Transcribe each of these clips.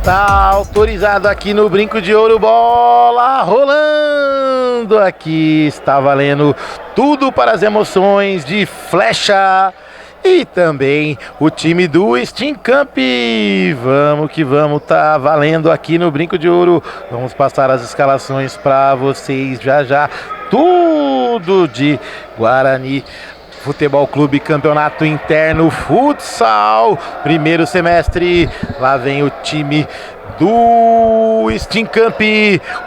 Tá autorizado aqui no Brinco de Ouro, bola rolando aqui, está valendo tudo para as emoções de Flecha e também o time do Steam Camp. Vamos que vamos, tá valendo aqui no Brinco de Ouro. Vamos passar as escalações para vocês já, tudo de Guarani Futebol Clube, Campeonato Interno Futsal, primeiro semestre. Lá vem o time do Steam Camp.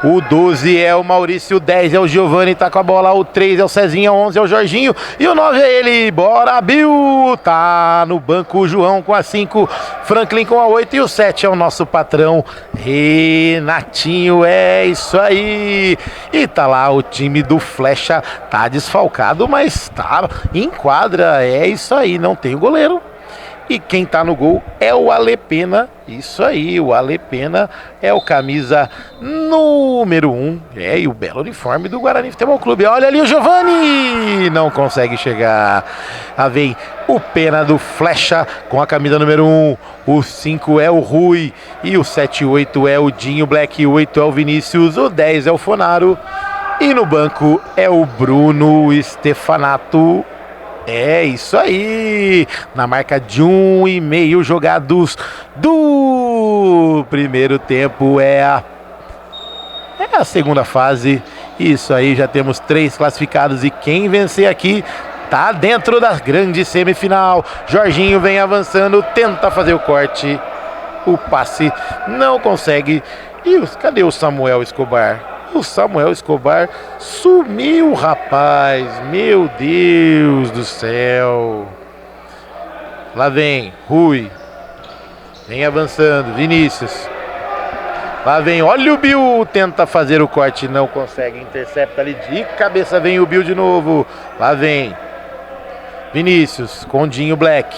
O 12 é o Maurício, o 10 é o Giovanni, tá com a bola, o 3 é o Cezinha, o 11 é o Jorginho e o 9 é ele, bora Bill. Tá no banco o João com a 5, Franklin com a 8 e o 7 é o nosso patrão Renatinho, é isso aí. E tá lá o time do Flecha, tá desfalcado, mas tá em quadra, é isso aí, não tem o goleiro. E quem tá no gol é o Alepena, isso aí, o Alepena é o camisa número 1, e o belo uniforme do Guarani Futebol Clube. Olha ali o Giovanni, não consegue chegar. Lá vem o Pena do Flecha com a camisa número 1, o 5 é o Rui, e o 7 e 8 é o Dinho Black, o 8 é o Vinícius, o 10 é o Fonaro, e no banco é o Bruno Stefanato. É isso aí, na marca de 1,5 jogados do primeiro tempo, é a segunda fase. Isso aí, já temos 3 classificados e quem vencer aqui tá dentro da grande semifinal. Jorginho vem avançando, tenta fazer o corte, o passe não consegue. E cadê o Samuel Escobar? O Samuel Escobar sumiu, rapaz. Meu Deus do céu. Lá vem Rui. Vem avançando. Vinícius. Lá vem, olha o Bill. Tenta fazer o corte, não consegue. Intercepta ali de cabeça. Vem o Bill de novo. Lá vem Vinícius com Dinho Black.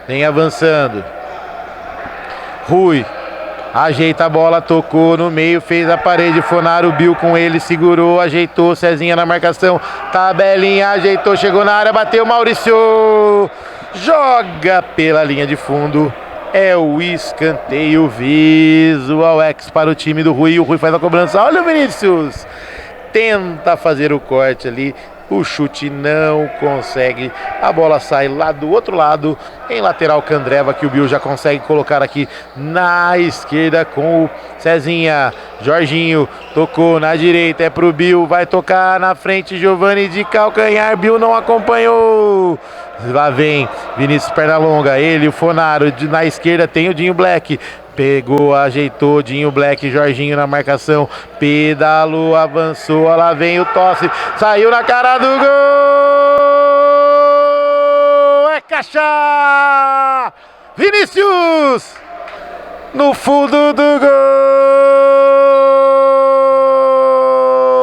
Vem avançando. Rui. Ajeita a bola, tocou no meio, fez a parede, Fonaro, Bill com ele, segurou, ajeitou, Cezinha na marcação, tabelinha, ajeitou, chegou na área, bateu, Maurício, joga pela linha de fundo, é o escanteio visual X para o time do Rui, o Rui faz a cobrança, olha o Vinícius, tenta fazer o corte ali, o chute não consegue, a bola sai lá do outro lado, em lateral Candreva, que o Bill já consegue colocar aqui na esquerda com o Cezinha. Jorginho tocou na direita, é pro Bill, vai tocar na frente, Giovanni de calcanhar, Bill não acompanhou. Lá vem Vinícius Pernalonga, ele, o Fonaro, na esquerda tem o Dinho Black. Pegou, ajeitou, Dinho Black, Jorginho na marcação, pedalou, avançou, lá vem o tosse, saiu na cara do gol, é caixa, Vinícius, no fundo do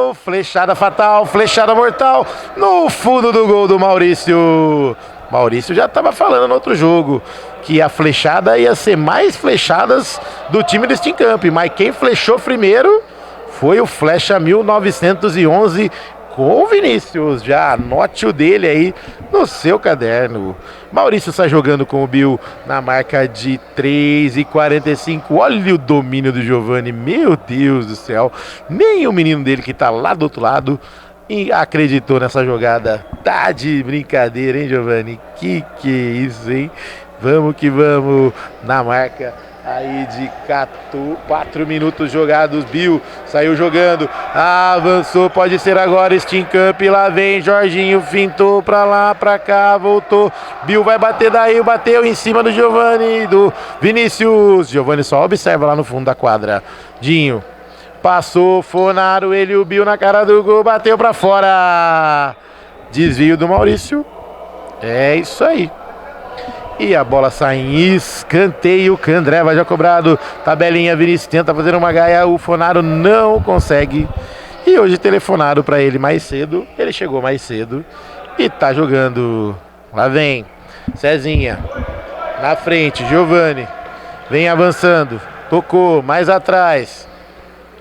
gol, flechada fatal, flechada mortal, no fundo do gol do Maurício. Maurício já estava falando no outro jogo que a flechada ia ser mais flechadas do time do Steam Camp, mas quem flechou primeiro foi o Flecha 1911 com o Vinícius. Já anote o dele aí no seu caderno. Maurício sai jogando com o Bill na marca de 3,45. Olha o domínio do Giovanni, meu Deus do céu, nem o menino dele que tá lá do outro lado e acreditou nessa jogada. Tá de brincadeira, hein, Giovanni? Que é isso, hein? Vamos que vamos na marca aí de 4 minutos jogados. Bill saiu jogando, avançou, pode ser agora Steam Camp. Lá vem Jorginho, fintou pra lá, pra cá, voltou. Bill vai bater daí, bateu em cima do Giovanni, do Vinícius. Giovanni só observa lá no fundo da quadra. Dinho passou, Fonaro, ele e o Bill na cara do gol, bateu pra fora. Desvio do Maurício. É isso aí. E a bola sai em escanteio, Candreva já cobrado. Tabelinha, Vinícius tenta fazer uma gaia, o Fonaro não consegue. E hoje telefonaram pra ele mais cedo, ele chegou mais cedo e tá jogando. Lá vem Cezinha, na frente, Giovanni, vem avançando, tocou, mais atrás.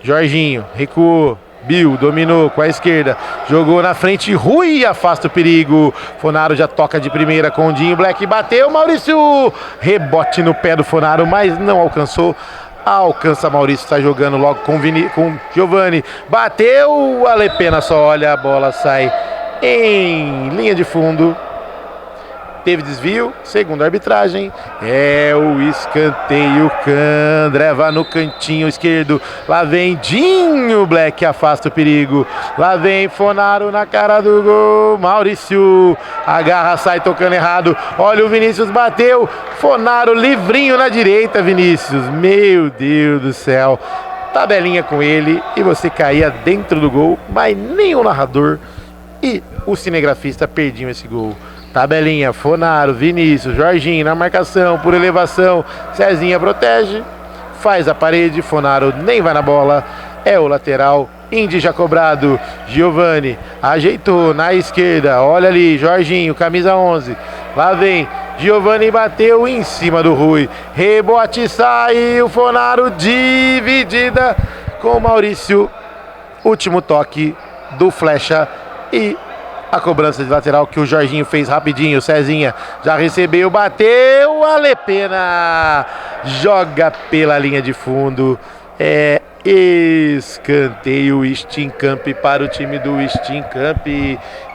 Jorginho, recuou, Bill dominou com a esquerda, jogou na frente, Rui afasta o perigo. Fonaro já toca de primeira com o Dinho Black, bateu, Maurício, rebote no pé do Fonaro, mas não alcançou. Alcança Maurício, está jogando logo com Giovani, bateu, Alepena só olha, a bola sai em linha de fundo. Teve desvio, segundo a arbitragem, é o escanteio. Candreva no cantinho esquerdo, lá vem Dinho Black, afasta o perigo, lá vem Fonaro na cara do gol, Maurício agarra, sai tocando errado, olha o Vinícius, bateu, Fonaro livrinho na direita, Vinícius, meu Deus do céu, tabelinha com ele e você caía dentro do gol, mas nem o narrador e o cinegrafista perdiam esse gol. Tabelinha, Fonaro, Vinícius, Jorginho na marcação, por elevação, Cezinha protege, faz a parede, Fonaro nem vai na bola, é o lateral, Indy já cobrado, Giovani ajeitou na esquerda, olha ali, Jorginho, camisa 11, lá vem, Giovani bateu em cima do Rui, rebote, saiu, Fonaro, dividida com Maurício, último toque do Flecha e a cobrança de lateral que o Jorginho fez rapidinho. Cezinha já recebeu, bateu, Alepena joga pela linha de fundo. É escanteio Steenkamp para o time do Steenkamp.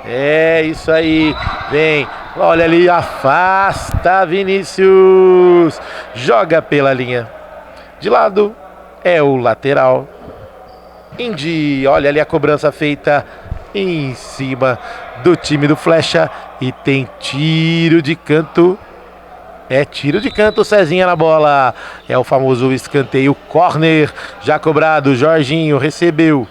É isso aí, vem, olha ali, afasta Vinícius, joga pela linha de lado, é o lateral. Indy, olha ali a cobrança feita em cima do time do Flecha e tem tiro de canto. É tiro de canto, Cezinha na bola. É o famoso escanteio, corner já cobrado. Jorginho recebeu,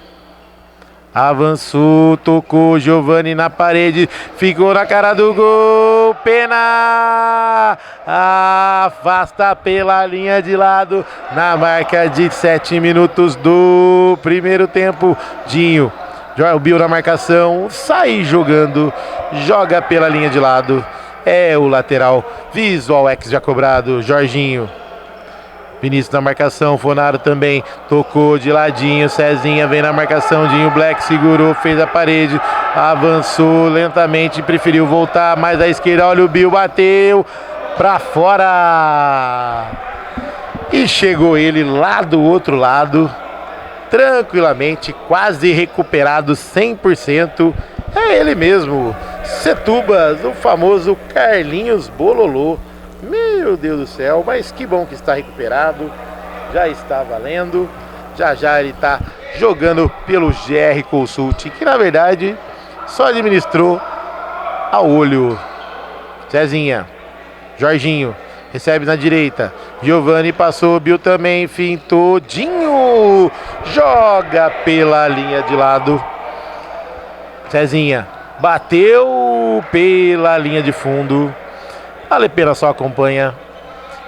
avançou, tocou, Giovani na parede, ficou na cara do gol, Pena afasta pela linha de lado na marca de 7 minutos do primeiro tempo. Dinho, o Bill na marcação, sai jogando, joga pela linha de lado, é o lateral, Visual X já cobrado, Jorginho, Vinícius na marcação, Fonaro também, tocou de ladinho, Cezinha vem na marcação, Dinho Black segurou, fez a parede, avançou lentamente, preferiu voltar mais à esquerda, olha o Bill, bateu pra fora, e chegou ele lá do outro lado, tranquilamente, quase recuperado 100%, é ele mesmo, Setúbas, o famoso Carlinhos Bololô. Meu Deus do céu, mas que bom que está recuperado, já está valendo, já ele está jogando pelo GR Consulting, que na verdade só administrou a olho. Cezinha, Jorginho, recebe na direita, Giovani passou, Bill também, fintou, Dinho joga pela linha de lado, Cezinha bateu pela linha de fundo, Alepena só acompanha,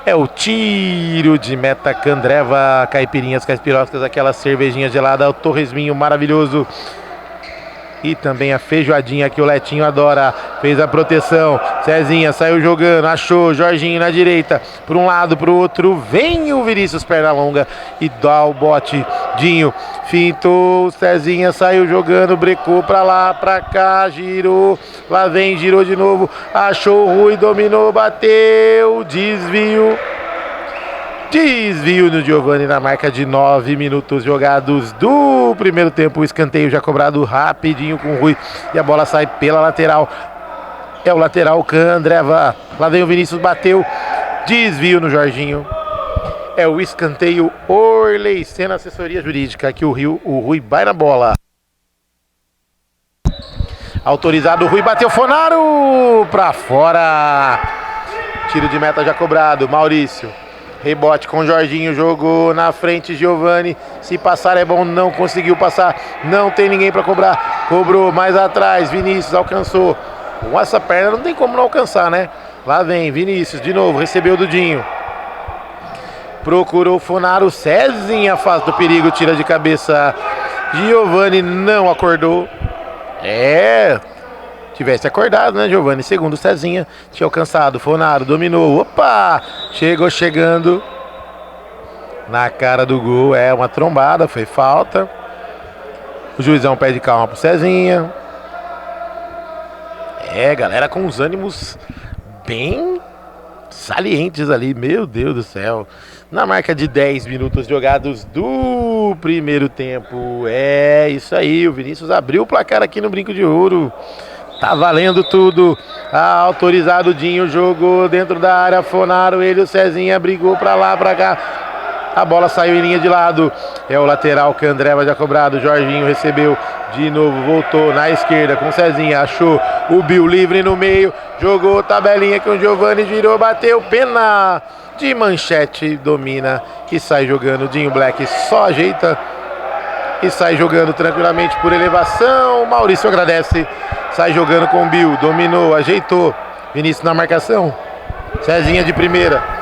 é o tiro de meta, Candreva, caipirinhas, caipiroscas, aquela cervejinha gelada, o torresminho maravilhoso. E também a feijoadinha que o Letinho adora. Fez a proteção, Cezinha saiu jogando, achou, Jorginho na direita, por um lado, pro outro, vem o Vinícius perna longa e dá o bote, Dinho fintou, Cezinha saiu jogando, brecou pra lá, pra cá, girou, lá vem, girou de novo, achou o Rui, dominou, bateu, desvio no Giovani na marca de 9 minutos jogados do primeiro tempo. O escanteio já cobrado rapidinho com o Rui e a bola sai pela lateral. É o lateral, Candreva. Lá vem o Vinícius, bateu, desvio no Jorginho. É o escanteio, Orley Senna, assessoria jurídica, que o Rui vai na bola. Autorizado, o Rui bateu, Fonaro pra fora. Tiro de meta já cobrado, Maurício. Rebote com o Jorginho, jogou na frente, Giovani, se passar é bom, não conseguiu passar, não tem ninguém para cobrar, cobrou mais atrás, Vinícius alcançou, com essa perna não tem como não alcançar, né? Lá vem Vinícius, de novo, recebeu do Dinho, procurou Fonaro, Cezinha afasta o perigo, tira de cabeça, Giovani não acordou, tivesse acordado, né, Giovani? Segundo Cezinha, tinha alcançado. Fonaro dominou. Opa! Chegando na cara do gol. É uma trombada, foi falta. O juizão pede calma pro Cezinha. Galera com os ânimos bem salientes ali, meu Deus do céu. Na marca de 10 minutos jogados do primeiro tempo. É isso aí, o Vinícius abriu o placar aqui no Brinco de Ouro. Tá valendo tudo. Autorizado, Dinho jogou dentro da área. Fonaro, ele, o Cezinha brigou pra lá, pra cá. A bola saiu em linha de lado. É o lateral que André vai já cobrado. Jorginho recebeu de novo, voltou na esquerda com o Cezinha. Achou o Bill livre no meio. Jogou tabelinha com o Giovani, girou, bateu. Pena de Manchete, domina e sai jogando. Dinho Black só ajeita e sai jogando tranquilamente por elevação. Maurício agradece. Sai jogando com o Bill. Dominou, ajeitou. Vinícius na marcação. Cezinha de primeira.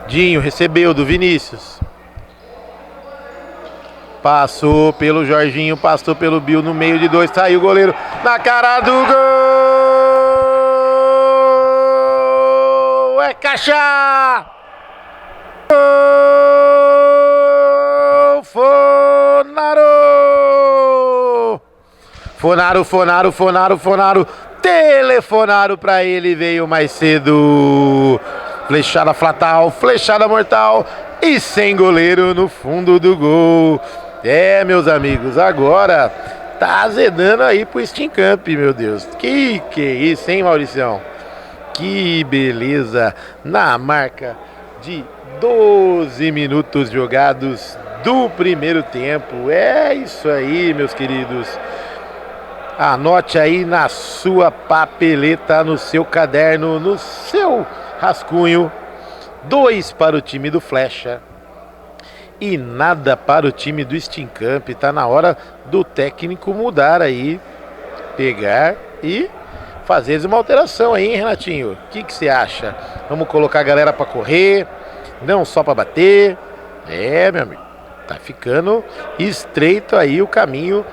Dinho recebeu do Vinícius. Passou pelo Jorginho, passou pelo Bill no meio de dois. Saiu o goleiro na cara do gol. É caixa! Gol! Fonaro. Telefonaram pra ele, veio mais cedo. Flechada fatal, flechada mortal e sem goleiro no fundo do gol. Meus amigos, agora tá azedando aí pro Steam Camp, meu Deus. Que é isso, hein, Mauricião? Que beleza! Na marca de 12 minutos jogados do primeiro tempo. É isso aí, meus queridos. Anote aí na sua papeleta, no seu caderno, no seu rascunho. 2 para o time do Flecha e nada para o time do Steam Camp. Tá na hora do técnico mudar aí, pegar e fazer uma alteração aí, hein, Renatinho? O que você acha? Vamos colocar a galera para correr, não só para bater. Meu amigo, tá ficando estreito aí o caminho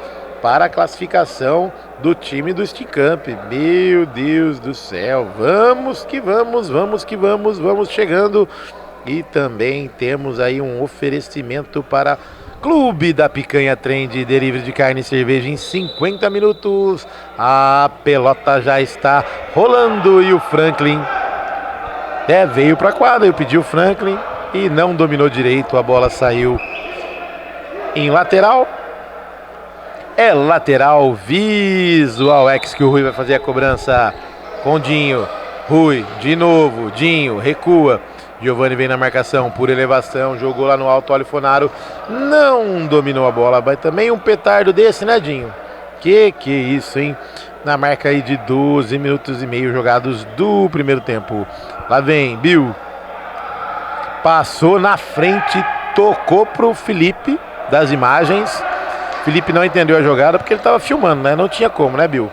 para a classificação do time do Steam Camp. Meu Deus do céu, vamos que vamos chegando. E também temos aí um oferecimento para Clube da Picanha Trend, delivery de carne e cerveja em 50 minutos. A pelota já está rolando e o Franklin veio para a quadra. Eu pedi o Franklin e não dominou direito, a bola saiu em lateral. É lateral visual X que o Rui vai fazer a cobrança com Dinho. Rui, de novo, Dinho, recua. Giovani vem na marcação por elevação, jogou lá no alto, olha o Fonaro. Não dominou a bola, vai também um petardo desse, né, Dinho? Que isso, hein? Na marca aí de 12 minutos e meio jogados do primeiro tempo. Lá vem, Bill. Passou na frente, tocou pro Felipe das imagens. Felipe não entendeu a jogada porque ele estava filmando, né? Não tinha como, né, Bill?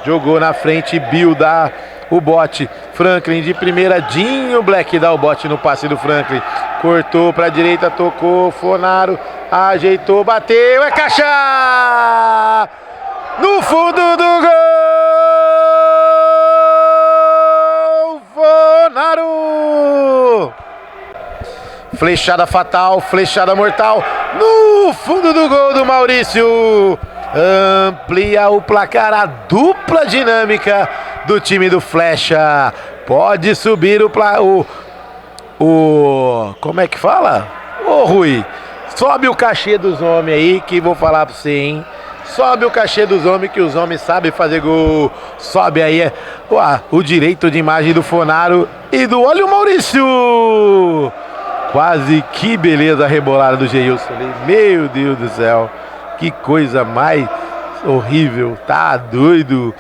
Jogou na frente, Bill dá o bote. Franklin de primeira, Dinho Black dá o bote no passe do Franklin. Cortou pra direita, tocou, Fonaro, ajeitou, bateu, é caixa! No fundo do gol! Fonaro! Flechada fatal, flechada mortal, no fundo do gol do Maurício. Amplia o placar, a dupla dinâmica do time do Flecha. Pode subir como é que fala? Ô Rui, sobe o cachê dos homens aí que vou falar pra você, hein? Sobe o cachê dos homens que os homens sabem fazer gol. Sobe aí o direito de imagem do Fonaro e do... Olha o Maurício! Quase, que beleza a rebolada do Geilson ali. Meu Deus do céu. Que coisa mais horrível. Tá doido.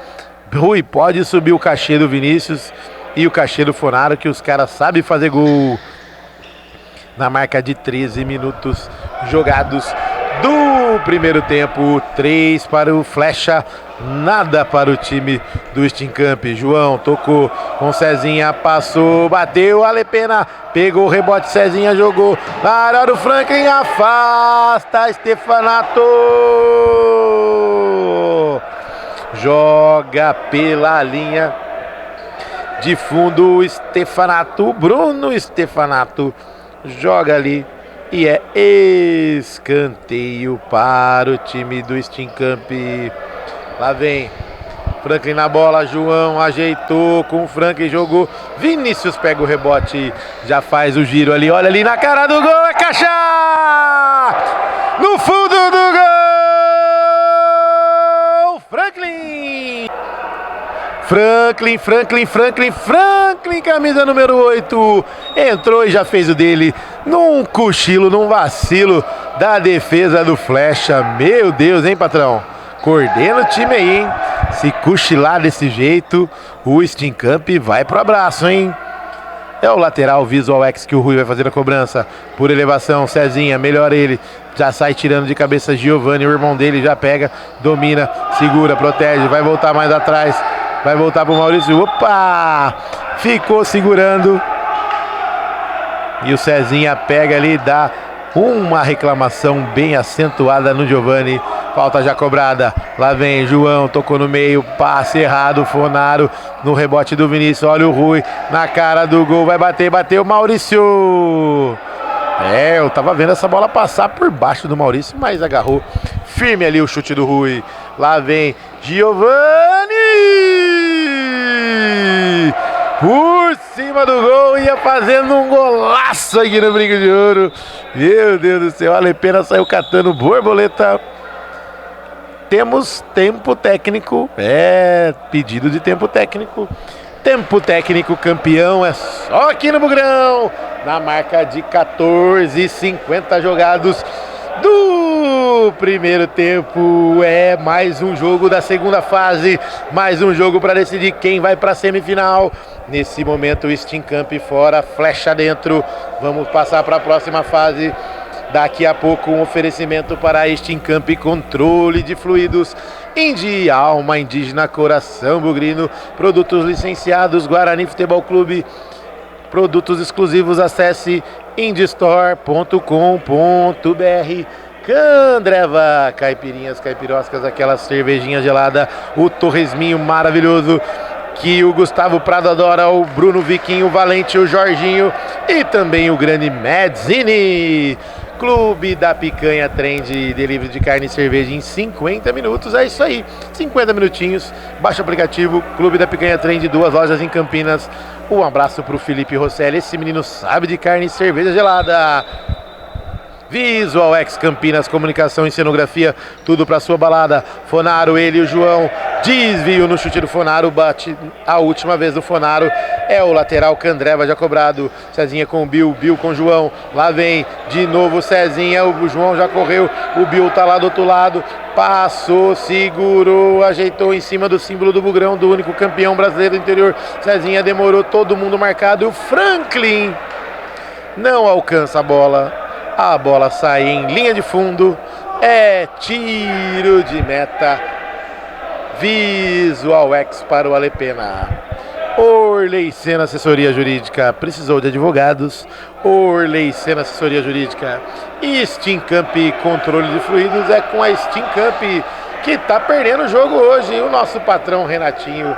Rui, pode subir o cachê do Vinícius e o cachê do Fonaro, que os caras sabem fazer gol. Na marca de 13 minutos jogados do primeiro tempo. 3 para o Flecha, nada para o time do Steam Camp. João tocou com Cezinha, passou, bateu, Alepena pegou o rebote, Cezinha jogou na área do Franklin, afasta Stefanato, joga pela linha de fundo. Stefanato, Bruno Stefanato joga ali E é escanteio para o time do Steamcamp. Lá vem Franklin na bola, João ajeitou com o Franklin, jogou. Vinícius pega o rebote, já faz o giro ali, olha ali na cara do gol, é caixa! No fundo do gol! Franklin, camisa número 8, entrou e já fez o dele, num cochilo, num vacilo da defesa do Flecha. Meu Deus, hein, patrão? Coordena o time aí, hein? Se cochilar desse jeito, o Steamcamp vai pro abraço, hein? É o lateral Visual X que o Rui vai fazer a cobrança. Por elevação, Cezinha, melhor ele. Já sai tirando de cabeça Giovanni, o irmão dele já pega, domina, segura, protege, vai voltar mais atrás. Vai voltar pro Maurício. Opa! Ficou segurando. E o Cezinha pega ali e dá uma reclamação bem acentuada no Giovanni. Falta já cobrada. Lá vem João, tocou no meio, passe errado, Fonaro no rebote do Vinícius. Olha o Rui na cara do gol, vai bater, bateu Maurício. Eu tava vendo essa bola passar por baixo do Maurício, mas agarrou firme ali o chute do Rui. Lá vem Giovanni! Por cima do gol, ia fazendo um golaço aqui no Brinco de Ouro. Meu Deus do céu, a Alepena saiu catando borboleta. Temos tempo técnico, pedido de tempo técnico. Tempo técnico campeão é só aqui no Bugrão, na marca de 14:50 jogados do primeiro tempo. É mais um jogo da segunda fase, mais um jogo para decidir quem vai para a semifinal. Nesse momento o Steamcamp fora, Flecha dentro. Vamos passar para a próxima fase. Daqui a pouco um oferecimento para a Steamcamp, controle de fluidos, Indy, alma indígena, coração bugrino, produtos licenciados, Guarani Futebol Clube, produtos exclusivos, acesse indystore.com.br. Candreva, caipirinhas, caipiroscas, aquela cervejinha gelada, o torresminho maravilhoso que o Gustavo Prado adora, o Bruno Viquinho, o Valente, o Jorginho e também o grande Medzini. Clube da Picanha Trend, delivery de carne e cerveja em 50 minutos, é isso aí, 50 minutinhos, baixa o aplicativo, Clube da Picanha Trend, 2 lojas em Campinas. Um abraço pro Felipe Rosselli, esse menino sabe de carne e cerveja gelada. Visual X Campinas, comunicação e cenografia, tudo pra sua balada. Fonaro, ele e o João, desvio no chute do Fonaro, bate a última vez do Fonaro, é o lateral Candreva já cobrado. Cezinha com o Bill, Bill com o João, lá vem de novo Cezinha, o João já correu, o Bill tá lá do outro lado, passou, segurou, ajeitou em cima do símbolo do Bugrão, do único campeão brasileiro do interior. Cezinha demorou, todo mundo marcado, e o Franklin não alcança a bola. A bola sai em linha de fundo, é tiro de meta. Visual X para o Alepena. Orley Sena Assessoria Jurídica, precisou de advogados? Orley Sena Assessoria Jurídica. Steamcamp Controle de Fluidos, é com a Steamcamp que tá perdendo o jogo hoje. O nosso patrão Renatinho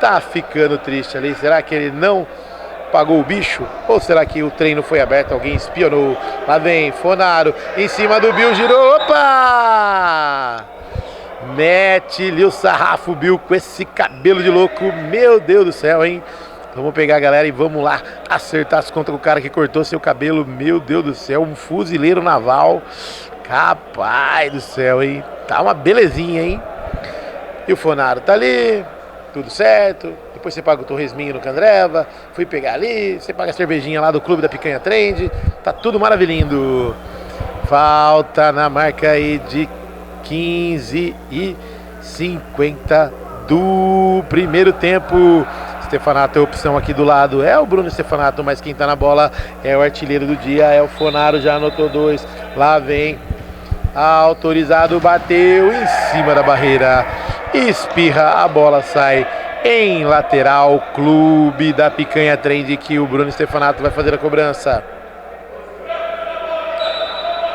tá ficando triste ali. Será que ele não pagou o bicho? Ou será que o treino foi aberto, alguém espionou? Lá vem Fonaro, em cima do Bill, girou, opa! Mete-lhe o sarrafo, Bill, com esse cabelo de louco, meu Deus do céu, hein? Vamos pegar a galera e vamos lá acertar as contas com o cara que cortou seu cabelo, meu Deus do céu, um fuzileiro naval, capaz do céu, hein? Tá uma belezinha, hein? E o Fonaro tá ali, tudo certo. Depois você paga o torresminho no Candreva, fui pegar ali, você paga a cervejinha lá do Clube da Picanha Trend, tá tudo maravilhindo. Falta na marca aí de 15:50 do primeiro tempo. Stefanato é a opção aqui do lado, é o Bruno Stefanato, mas quem tá na bola é o artilheiro do dia, é o Fonaro, já anotou 2. Lá vem, autorizado, bateu em cima da barreira, espirra, a bola sai em lateral, Clube da Picanha Trend, que o Bruno Stefanato vai fazer a cobrança.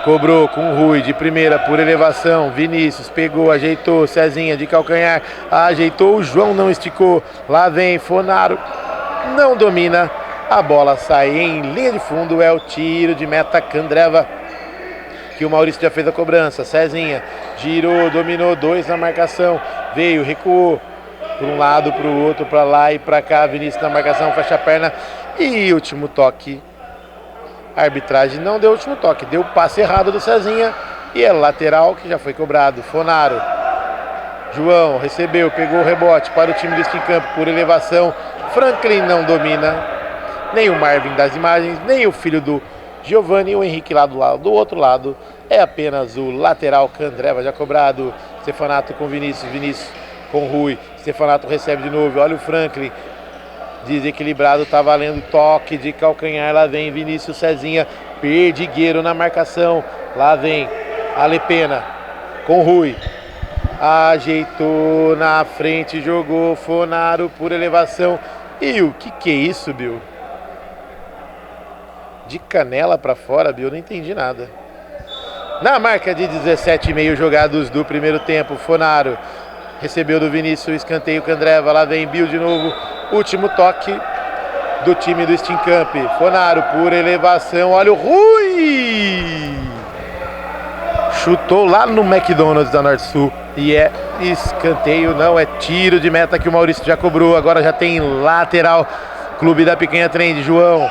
Cobrou com o Rui de primeira por elevação, Vinícius pegou, ajeitou, Cezinha de calcanhar, ajeitou, o João não esticou. Lá vem Fonaro, não domina, A bola sai em linha de fundo, é o tiro de meta Candreva, que o Maurício já fez a cobrança. Cezinha girou, dominou, 2 na marcação, veio, recuou para um lado, para o outro, para lá e para cá. Vinícius na marcação, fecha a perna e último toque. A arbitragem não deu o último toque, deu o passe errado do Cezinha e é lateral que já foi cobrado. Fonaro, João recebeu, pegou o rebote para o time do Steam Camp por elevação. Franklin não domina, nem o Marvin das imagens, nem o filho do Giovanni, o Henrique lá do outro lado. É apenas o lateral Candreva já cobrado. Stefanato com Vinícius, Vinícius com Rui. Stefanato recebe de novo, olha o Franklin. Desequilibrado, tá valendo toque de calcanhar. Lá vem Vinícius, Cezinha, perdigueiro na marcação. Lá vem Alepena com Rui. Ajeitou na frente, jogou Fonaro por elevação. E o que é isso, Bill? De canela pra fora, Bill, não entendi nada. Na marca de 17,5 jogados do primeiro tempo, Fonaro recebeu do Vinícius, escanteio Candreva, lá vem Bill de novo, último toque do time do Steam Camp. Fonaro por elevação, olha o Rui! Chutou lá no McDonald's da Norte Sul e é escanteio, não, é tiro de meta que o Maurício já cobrou, agora já tem lateral. Clube da Picanha Trend, João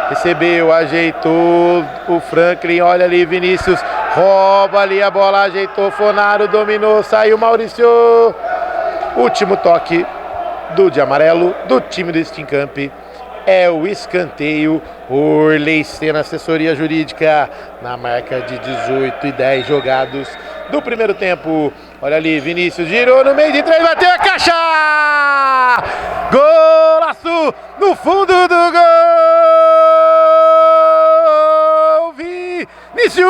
recebeu, ajeitou o Franklin, olha ali Vinícius, rouba ali a bola, ajeitou Fonaro, dominou, saiu Maurício. Último toque do de amarelo do time do Steam Camp. É o escanteio. Orley Sena, assessoria jurídica, na marca de 18,10 jogados do primeiro tempo. Olha ali, Vinícius girou no meio de 3, bateu a caixa! Golaço no fundo do gol! Vinícius!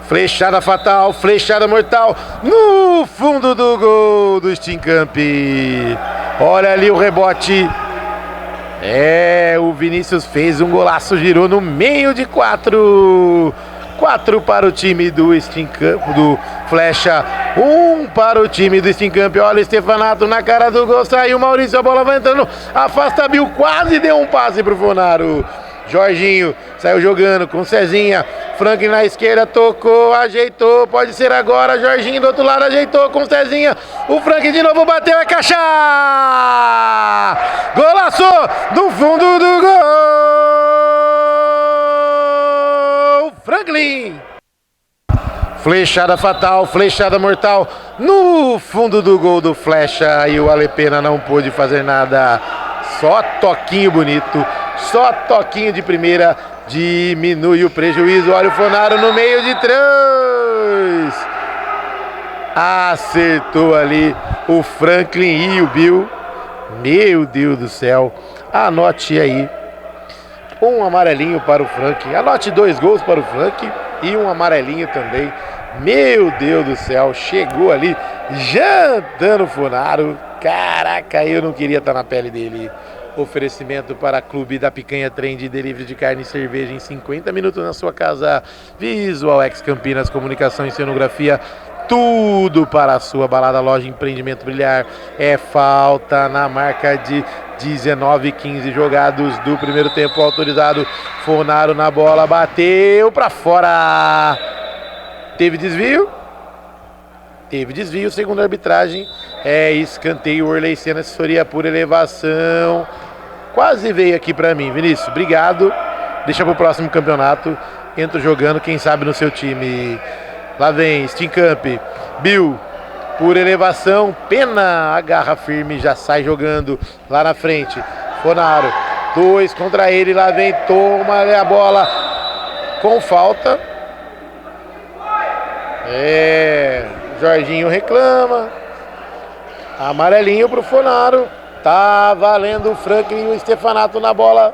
Flechada fatal, flechada mortal no fundo do gol do Steam Camp. Olha ali o rebote. É, o Vinícius fez um golaço, girou no meio de 4. 4 para o time do Steam Camp, do Flecha. 1 para o time do Steam Camp. Olha o Stefanato na cara do gol, saiu Maurício, a bola vai entrando. Afasta Bill, quase deu um passe pro Fonaro. Jorginho saiu jogando com Cezinha. Franklin na esquerda, tocou, ajeitou, pode ser agora. Jorginho do outro lado, ajeitou com Cezinha. O Franklin de novo bateu, é caixa! Golaço do fundo do gol! Franklin! Flechada fatal, flechada mortal no fundo do gol do Flecha. E o Alepena não pôde fazer nada. Só toquinho bonito, só toquinho de primeira. Diminui o prejuízo, olha o Fonaro no meio de 3. Acertou ali o Franklin e o Bill. Meu Deus do céu. Anote aí. Um amarelinho para o Franklin. Anote 2 gols para o Franklin e um amarelinho também. Meu Deus do céu. Chegou ali jantando o Fonaro. Caraca, eu não queria estar na pele dele. Oferecimento para Clube da Picanha Trend, delivery de carne e cerveja em 50 minutos na sua casa. Visual X Campinas, comunicação e cenografia, tudo para a sua balada, loja, empreendimento brilhar. É falta na marca de 19,15 jogados do primeiro tempo, autorizado. Fonaro na bola, bateu para fora. Teve desvio? Teve desvio, segundo a arbitragem. É escanteio, Orley Sena, assessoria por elevação. Quase veio aqui pra mim, Vinícius, obrigado. Deixa pro próximo campeonato. Entro jogando, quem sabe no seu time. Lá vem, Steam Camp. Bill, por elevação. Pena, agarra firme, já sai jogando lá na frente. Fonaro, 2 contra ele, lá vem, toma a bola com falta. Jorginho reclama. Amarelinho pro Fonaro. Tá valendo o Franklin e o Stefanato na bola.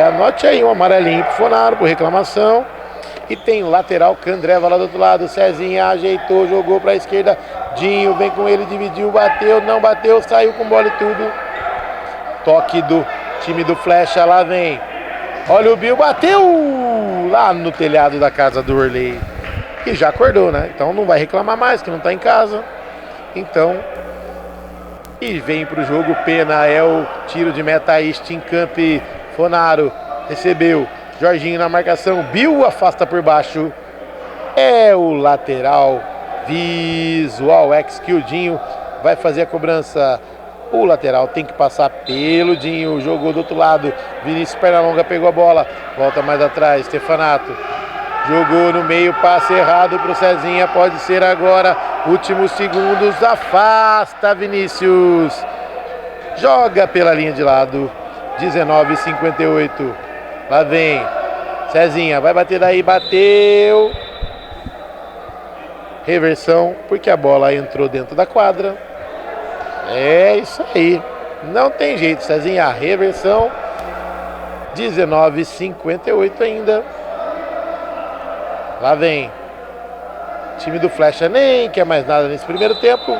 Anote aí um amarelinho pro Fonaro, por reclamação. E tem lateral Candreva lá do outro lado. Cezinha ajeitou, jogou pra esquerda. Dinho vem com ele, dividiu, bateu, não bateu, saiu com bola e tudo. Toque do time do Flecha, lá vem. Olha o Bill, bateu lá no telhado da casa do Orley. E já acordou, né? Então não vai reclamar mais, que não tá em casa. Então, E vem para o jogo, pena, é o tiro de meta, Steenkamp, Fonaro, recebeu, Jorginho na marcação, Bill afasta por baixo, é o lateral visual, que o Dinho vai fazer a cobrança. O lateral tem que passar pelo Dinho, jogou do outro lado, Vinícius Pernalonga pegou a bola, volta mais atrás, Stefanato, jogou no meio, passe errado para o Cezinha, pode ser agora, últimos segundos, afasta Vinícius, joga pela linha de lado, 19:58, lá vem, Cezinha, vai bater daí, bateu, reversão, porque a bola entrou dentro da quadra, é isso aí, não tem jeito, Cezinha, reversão, 19:58 ainda. Lá vem, time do Flecha nem quer mais nada nesse primeiro tempo.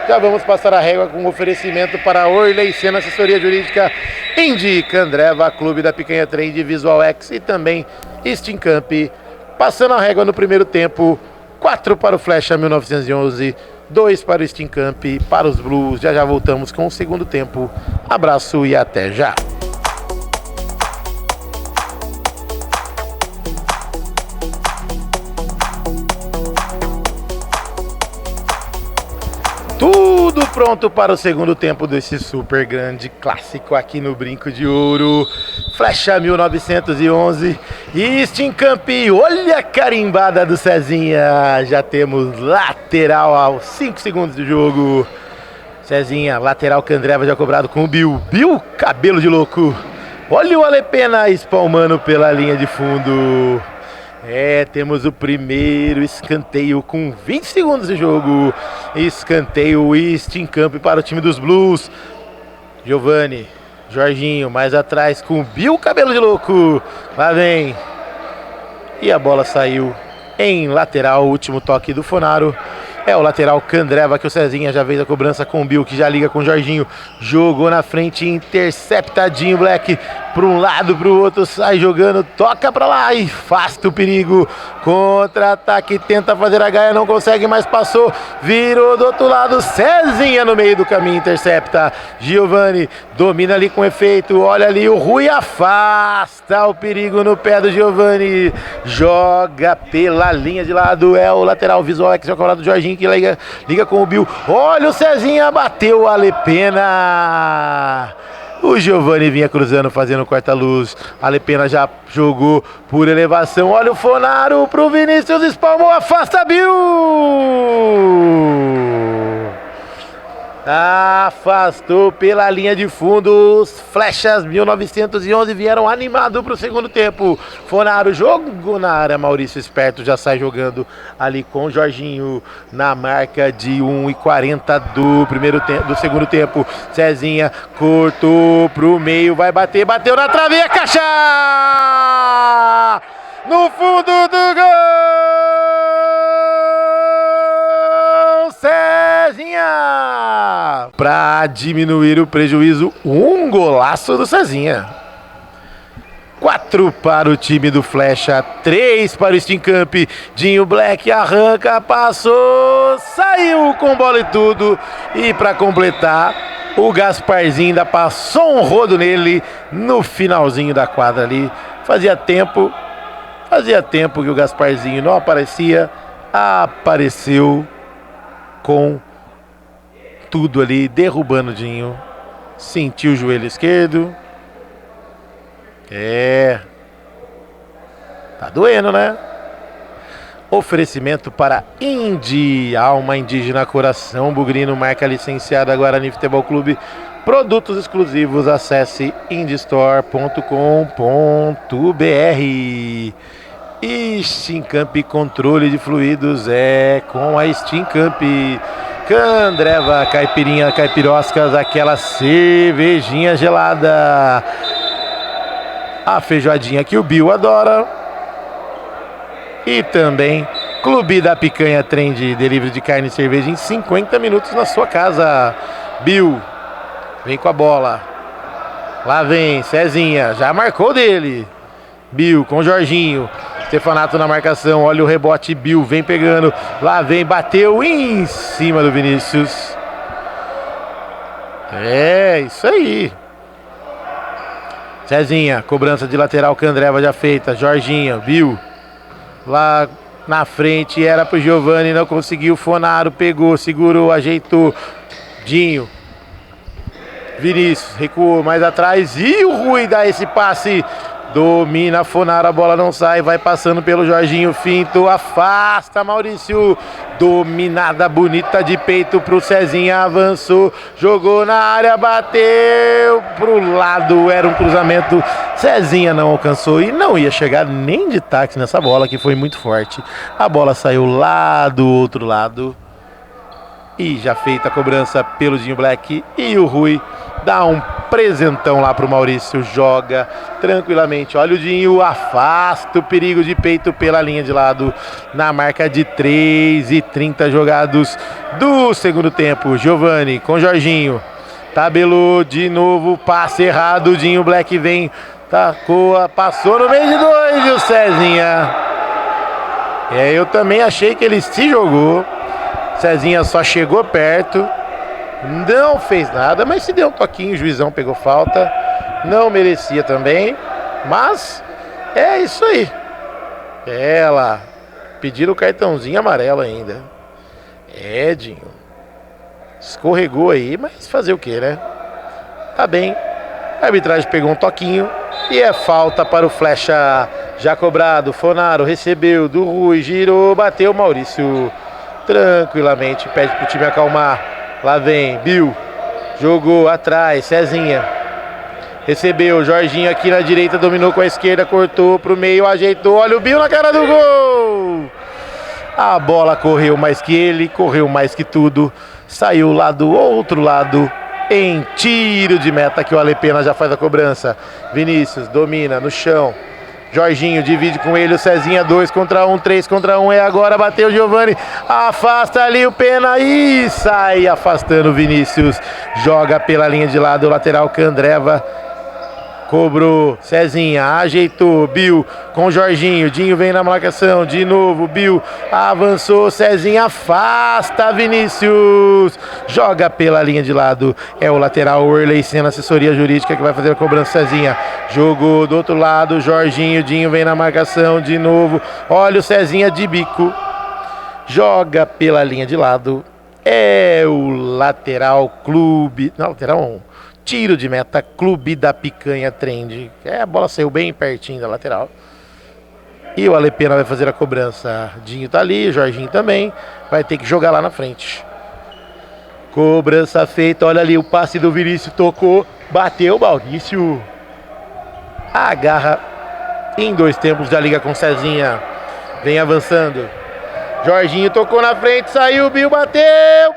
Já vamos passar a régua com um oferecimento para Orley Senna, assessoria jurídica, Indica Andreva, Clube da Picanha Trend, Visual X e também Steenkamp. Passando a régua no primeiro tempo, 4 para o Flecha 1911, 2 para o Steenkamp, para os Blues. Já voltamos com o segundo tempo. Abraço e até já. Tudo pronto para o segundo tempo desse super grande clássico aqui no Brinco de Ouro. Flecha 1911 e Steenkamp, olha a carimbada do Cezinha. Já temos lateral aos 5 segundos do jogo. Cezinha, lateral que Andreva já cobrado com o Bill. Bill, cabelo de louco. Olha o Alepena espalmando pela linha de fundo. Temos o primeiro escanteio com 20 segundos de jogo. Escanteio Steenkamp para o time dos Blues. Giovani, Jorginho, mais atrás com o Bill, cabelo de louco. Lá vem. E a bola saiu em lateral, último toque do Fonaro. É o lateral Candreva, que o Cezinha já fez a cobrança com o Bill, que já liga com o Jorginho. Jogou na frente, interceptadinho, Black. Para um lado, para o outro, sai jogando, toca para lá e afasta o perigo. Contra-ataque, tenta fazer a gaia, não consegue, mas passou. Virou do outro lado, Cezinha no meio do caminho, intercepta. Giovani domina ali com efeito, olha ali o Rui, afasta o perigo no pé do Giovani. Joga pela linha de lado, é o lateral visual, que joga ao lado do Jorginho, que liga com o Bill. Olha o Cezinha, bateu a Alepena. O Giovani vinha cruzando, fazendo corta-luz. A Alepena já jogou por elevação. Olha o Fonaro pro Vinícius, espalmou, afasta Bill. Afastou pela linha de fundo. Os Flechas 1911 vieram animado para o segundo tempo. Fonaro jogou na área, Maurício esperto já sai jogando ali com o Jorginho na marca de 1:40 do segundo tempo. Cezinha cortou pro meio, vai bater, bateu na trave, é caixa! No fundo do gol! Cezinha! Para diminuir o prejuízo, um golaço do Cezinha. 4 para o time do Flecha, 3 para o Steenkamp. Dinho Black arranca, passou, saiu com bola e tudo. E para completar, o Gasparzinho ainda passou um rodo nele no finalzinho da quadra ali. Fazia tempo que o Gasparzinho não aparecia. Apareceu com tudo ali, derrubando o Dinho. Sentiu o joelho esquerdo. Tá doendo, né? Oferecimento para Indy, alma indígena, coração bugrino, marca licenciada Guarani Futebol Clube. Produtos exclusivos, acesse indystore.com.br. Steenkamp, controle de fluidos é com a Steenkamp. Candreva, caipirinha, caipiroscas, aquela cervejinha gelada. A feijoadinha que o Bill adora. E também Clube da Picanha Trend, delivery de carne e cerveja em 50 minutos na sua casa. Bill vem com a bola. Lá vem Cezinha, já marcou dele. Bill com Jorginho. Stefanato na marcação, olha o rebote, Bill vem pegando. Lá vem, bateu em cima do Vinícius. É, isso aí. Cezinha, cobrança de lateral, Candreva já feita. Jorginho, viu? Lá na frente era pro Giovani, não conseguiu. Fonaro pegou, segurou, ajeitou. Dinho. Vinícius recuou mais atrás e o Rui dá esse passe. Domina Fonaro, a bola não sai, vai passando pelo Jorginho, finto, afasta Maurício, dominada bonita de peito pro Cezinha, avançou, jogou na área, bateu pro lado, era um cruzamento, Cezinha não alcançou e não ia chegar nem de táxi nessa bola que foi muito forte, a bola saiu lá do outro lado e já feita a cobrança pelo Dinho Black e o Rui dá um presentão lá pro Maurício, joga tranquilamente, olha o Dinho, afasta o perigo de peito pela linha de lado, na marca de 3:30 jogados do segundo tempo, Giovani com Jorginho, tabelou de novo, passe errado, o Dinho Black vem, tacou, passou no meio de dois e o Cezinha, eu também achei que ele se jogou, Cezinha só chegou perto, não fez nada, mas se deu um toquinho, o juizão pegou falta, não merecia também, mas é isso aí. Ela pediram o cartãozinho amarelo ainda. Edinho escorregou aí, mas fazer o que, né? Tá bem, a arbitragem pegou um toquinho e é falta para o Flecha, já cobrado, Fonaro recebeu do Rui, girou, bateu, Maurício tranquilamente, pede pro time acalmar. Lá vem, Bill, jogou atrás, Cezinha, recebeu, Jorginho aqui na direita, dominou com a esquerda, cortou pro meio, ajeitou, olha o Bill na cara do gol! A bola correu mais que ele, correu mais que tudo, saiu lá do outro lado, em tiro de meta que o Alepena já faz a cobrança. Vinícius domina no chão, Jorginho divide com ele, o Cezinha, 2 contra 1, 3 contra 1, é agora, bateu o Giovani, afasta ali o Pena e sai afastando o Vinícius, joga pela linha de lado, o lateral Candreva, cobrou, Cezinha, ajeitou, Bill com o Jorginho, Dinho vem na marcação, de novo, Bill avançou, Cezinha afasta Vinícius, joga pela linha de lado, é o lateral Orley Senna, assessoria jurídica que vai fazer a cobrança, Cezinha, jogou do outro lado, Jorginho, Dinho vem na marcação, de novo, olha o Cezinha de bico, joga pela linha de lado, é o lateral clube, não, lateral 1. Tiro de meta, Clube da Picanha Trend. A bola saiu bem pertinho da lateral. E o Alepena vai fazer a cobrança. Dinho tá ali, Jorginho também. Vai ter que jogar lá na frente. Cobrança feita, olha ali o passe do Vinícius, tocou, bateu, Maurício. Agarra em 2 tempos, já liga com Cezinha. Vem avançando. Jorginho tocou na frente, saiu, Bill, bateu,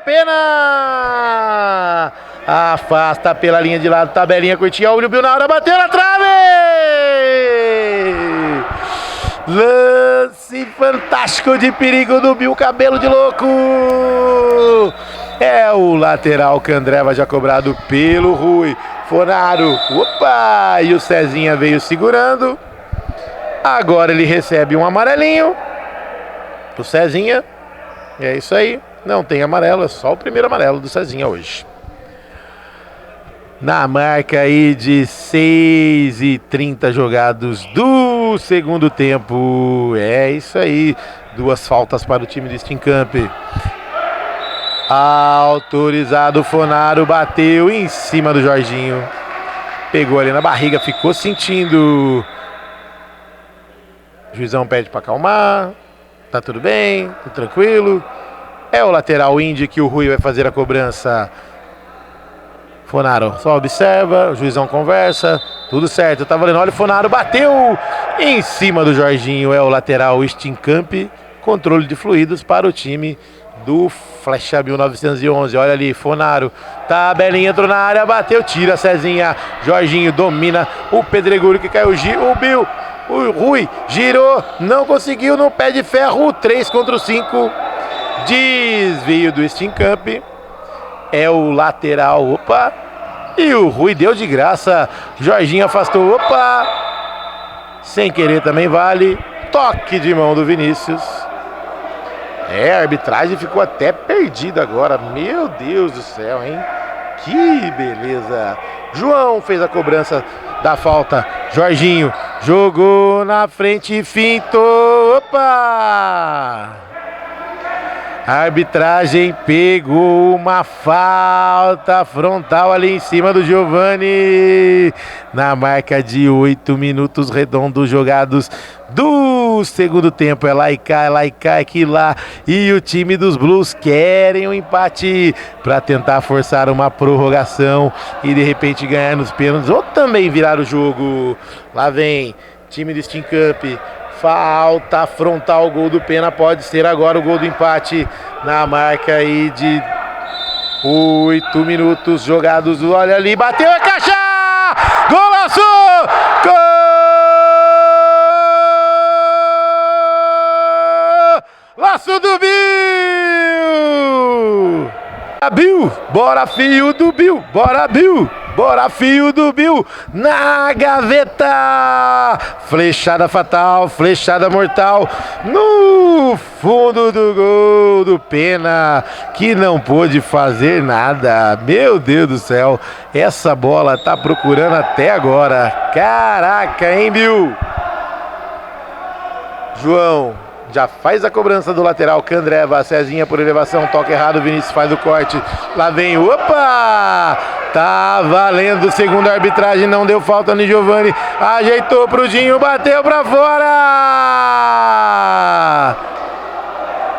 Pena! Afasta pela linha de lado, tabelinha curtinha, olha o Bill na hora, bateu na trave! Lance fantástico de perigo do Bill, cabelo de louco! É o lateral Candreva já cobrado pelo Rui. Fonaro, opa! E o Cezinha veio segurando. Agora ele recebe um amarelinho. O Cezinha, é isso aí, não tem amarelo, é só o primeiro amarelo do Cezinha hoje. Na marca aí de 6:30 jogados do segundo tempo, é isso aí, 2 faltas para o time do Steenkamp. Autorizado, Fonaro bateu em cima do Jorginho, pegou ali na barriga, ficou sentindo. O juizão pede para acalmar. Tá tudo bem, tudo tranquilo. É o lateral Indy que o Rui vai fazer a cobrança. Fonaro só observa, o juizão conversa, tudo certo, tá valendo. Olha o Fonaro, bateu em cima do Jorginho. É o lateral Steenkamp, controle de fluidos para o time do Flecha 1911. Olha ali, Fonaro, tabelinha, entrou na área, bateu, tira a Cezinha. Jorginho domina o Pedregulho que caiu, o Bill. O Rui girou, não conseguiu no pé de ferro, 3 contra 5. Desvio do Steenkamp. É o lateral, opa. E o Rui deu de graça. Jorginho afastou, opa. Sem querer também vale. Toque de mão do Vinícius. A arbitragem ficou até perdida agora. Meu Deus do céu, hein? Que beleza. João fez a cobrança da falta. Jorginho jogou na frente, fintou. Opa! A arbitragem pegou uma falta frontal ali em cima do Giovani. Na marca de 8 minutos redondos jogados do segundo tempo. É lá e cá, aqui lá. E o time dos Blues querem um empate para tentar forçar uma prorrogação e de repente ganhar nos pênaltis ou também virar o jogo. Lá vem time do Steam Cup. Falta frontal, gol do Pena, pode ser agora o gol do empate na marca aí de 8 minutos jogados. Olha ali, bateu a caixa! Golaço! Golaço do Bill! Bora filho do Bill! Bora Bill! Bora filho do Bill, na gaveta, flechada fatal, flechada mortal, no fundo do gol do Pena, que não pôde fazer nada. Meu Deus do céu, essa bola tá procurando até agora. Caraca, hein, Bill? João já faz a cobrança do lateral, Candreva, Cezinha por elevação, toque errado, Vinícius faz o corte, lá vem, opa! Tá valendo, segundo a arbitragem, não deu falta no Giovani, ajeitou pro Dinho, bateu pra fora!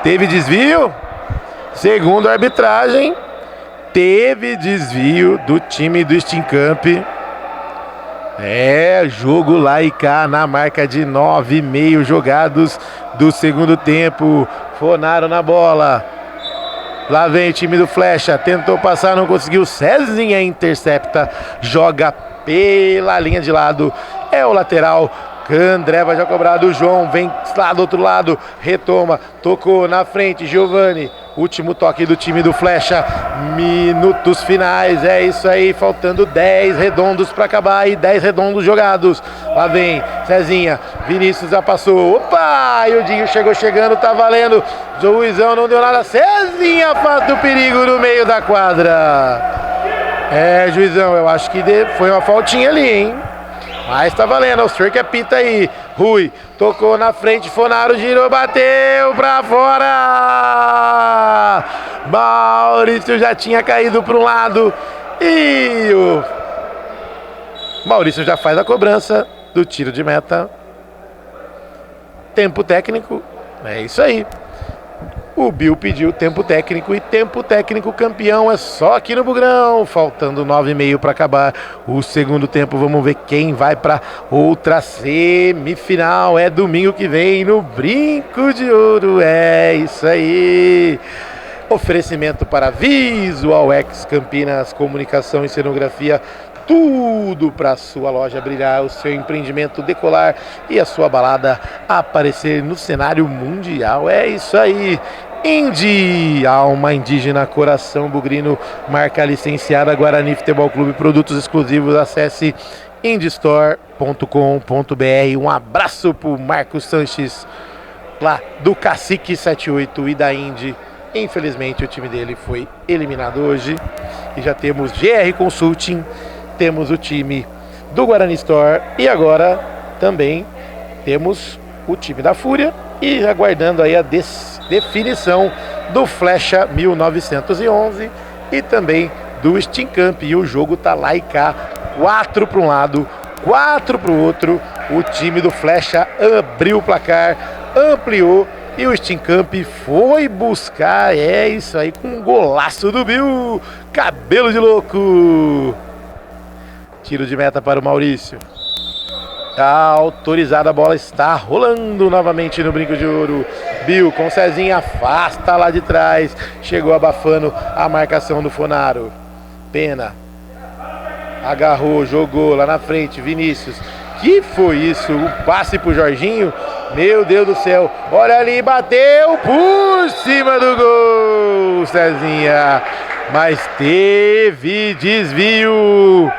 Teve desvio? Segundo a arbitragem, teve desvio do time do Steam Camp. É, jogo lá e cá na marca de 9,5 jogados do segundo tempo. Fonaro na bola. Lá vem o time do Flecha. Tentou passar, não conseguiu. Cezinha intercepta. Joga pela linha de lado. É o lateral. Candreva já cobrado. O João vem lá do outro lado. Retoma. Tocou na frente. Giovani. Último toque do time do Flecha. Minutos finais. É isso aí. Faltando 10 redondos para acabar. E 10 redondos jogados. Lá vem Cezinha. Vinícius já passou. Opa! E o Dinho chegou chegando. Tá valendo. Juizão não deu nada. Cezinha afasta o perigo no meio da quadra. É, juizão. Eu acho que foi uma faltinha ali, hein? Mas tá valendo, é o senhor que apita aí. Rui, tocou na frente, Fonaro girou, bateu pra fora. Maurício já tinha caído para um lado. E o Maurício já faz a cobrança do tiro de meta. Tempo técnico, é isso aí. O Bill pediu tempo técnico e tempo técnico campeão é só aqui no Bugrão. Faltando 9,5 para acabar o segundo tempo. Vamos ver quem vai para outra semifinal. É domingo que vem no Brinco de Ouro. É isso aí. Oferecimento para Visual X Campinas, comunicação e cenografia. Tudo para sua loja brilhar, o seu empreendimento decolar e a sua balada aparecer no cenário mundial. É isso aí. Indy, alma indígena, coração bugrino, marca licenciada Guarani Futebol Clube, produtos exclusivos. Acesse indystore.com.br. Um abraço pro Marcos Sanches, lá do Cacique 78 e da Indy. Infelizmente o time dele foi eliminado hoje. E já temos GR Consulting, temos o time do Guarani Store e agora também temos o time da Fúria e aguardando aí a definição do Flecha 1911 e também do Steam Camp. E o jogo tá lá e cá, 4 para um lado, 4 para o outro. O time do Flecha abriu o placar, ampliou e o Steam Camp foi buscar, é isso aí, com um golaço do Bill, cabelo de louco. Tiro de meta para o Maurício. Autorizada, a bola está rolando novamente no Brinco de Ouro. Bill com Cezinha, afasta lá de trás. Chegou abafando a marcação do Fonaro. Pena. Agarrou, jogou lá na frente. Vinícius. Que foi isso? Um passe pro Jorginho. Meu Deus do céu. Olha ali, bateu por cima do gol, Cezinha. Mas teve desvio.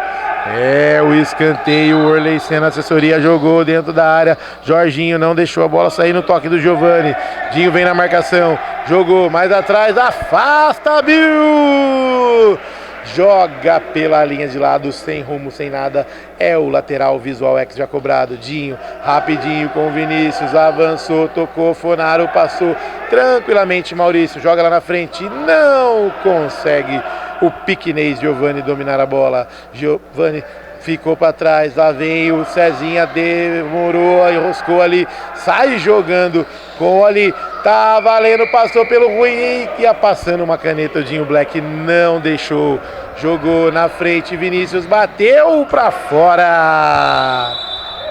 É, o escanteio, o Orley Senna, assessoria, jogou dentro da área. Jorginho não deixou a bola sair no toque do Giovani. Dinho vem na marcação, jogou mais atrás, afasta, Bill! joga pela linha de lado, sem rumo, sem nada. É o lateral Visual X já cobrado. Dinho, rapidinho com o Vinícius, avançou, tocou, Fonaro, passou tranquilamente. Maurício joga lá na frente, não consegue o piquenês Giovani dominar a bola. Giovani ficou para trás, lá vem o Cezinha, demorou, enroscou ali, sai jogando com ali, tá valendo, passou pelo Rui, ia passando uma caneta, o Dinho Black não deixou, jogou na frente, Vinícius bateu para fora.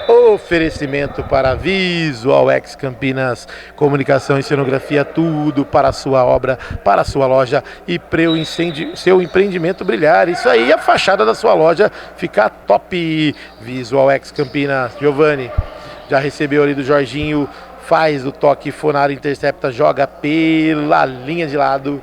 Oferecimento para Visual X Campinas, comunicação e cenografia, tudo para a sua obra, para a sua loja e para o seu empreendimento brilhar. Isso aí, a fachada da sua loja ficar top. Visual X Campinas. Giovani já recebeu ali do Jorginho, faz o toque, Fonaro intercepta, joga pela linha de lado.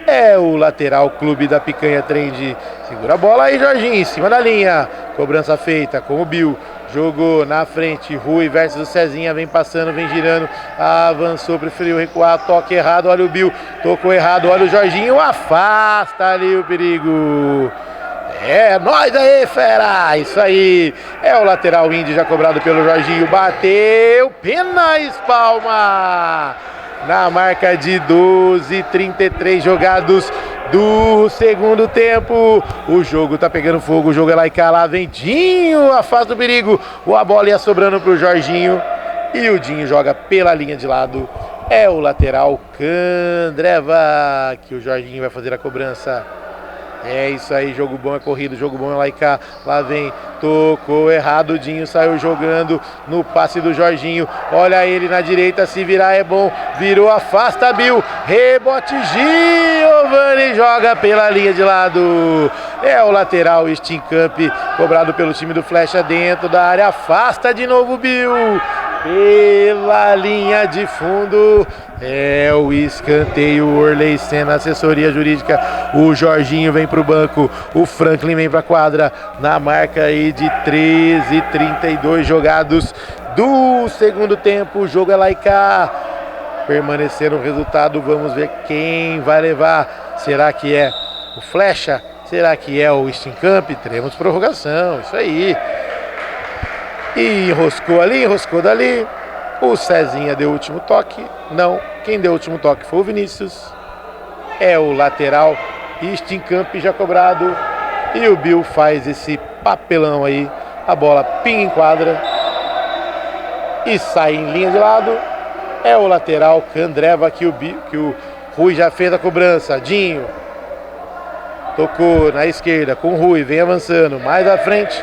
É o lateral Clube da Picanha Trend. Segura a bola aí, Jorginho, em cima da linha. Cobrança feita com o Bill. Jogou na frente, Rui versus o Cezinha, vem passando, vem girando, avançou, preferiu recuar, toque errado, olha o Bill, tocou errado, olha o Jorginho, afasta ali o perigo. É, nós aí, fera, isso aí, é o lateral índio já cobrado pelo Jorginho, bateu, pena, espalma, na marca de 12:33 jogados do segundo tempo. O jogo tá pegando fogo, o jogo é lá e cá, lá vem Dinho, afasta o perigo, a bola ia sobrando pro Jorginho e o Dinho joga pela linha de lado. É o lateral Candreva que o Jorginho vai fazer a cobrança. É isso aí, jogo bom é corrido, jogo bom é lá e cá, lá vem, tocou errado, o Dinho saiu jogando no passe do Jorginho, olha ele na direita, se virar é bom, virou, afasta, Bill, rebote, Giovani joga pela linha de lado, é o lateral Steamcamp, cobrado pelo time do Flecha dentro da área, afasta de novo, Bill, pela linha de fundo, é o escanteio, Orley Senna, assessoria jurídica, o Jorginho vem pro banco, o Franklin vem pra quadra, na marca aí de 13:32 jogados do segundo tempo, o jogo é lá e cá, permanecer no resultado, vamos ver quem vai levar, será que é o Flecha, será que é o Steamcamp, teremos prorrogação, isso aí. E enroscou ali, enroscou dali. O Cezinha deu o último toque. Não, quem deu o último toque foi o Vinícius. É o lateral Steamcamp já cobrado. E o Bill faz esse papelão aí. A bola pinga em quadra. E sai em linha de lado. É o lateral Candreva que o Rui já fez a cobrança. Dinho. Tocou na esquerda com o Rui. Vem avançando. Mais à frente.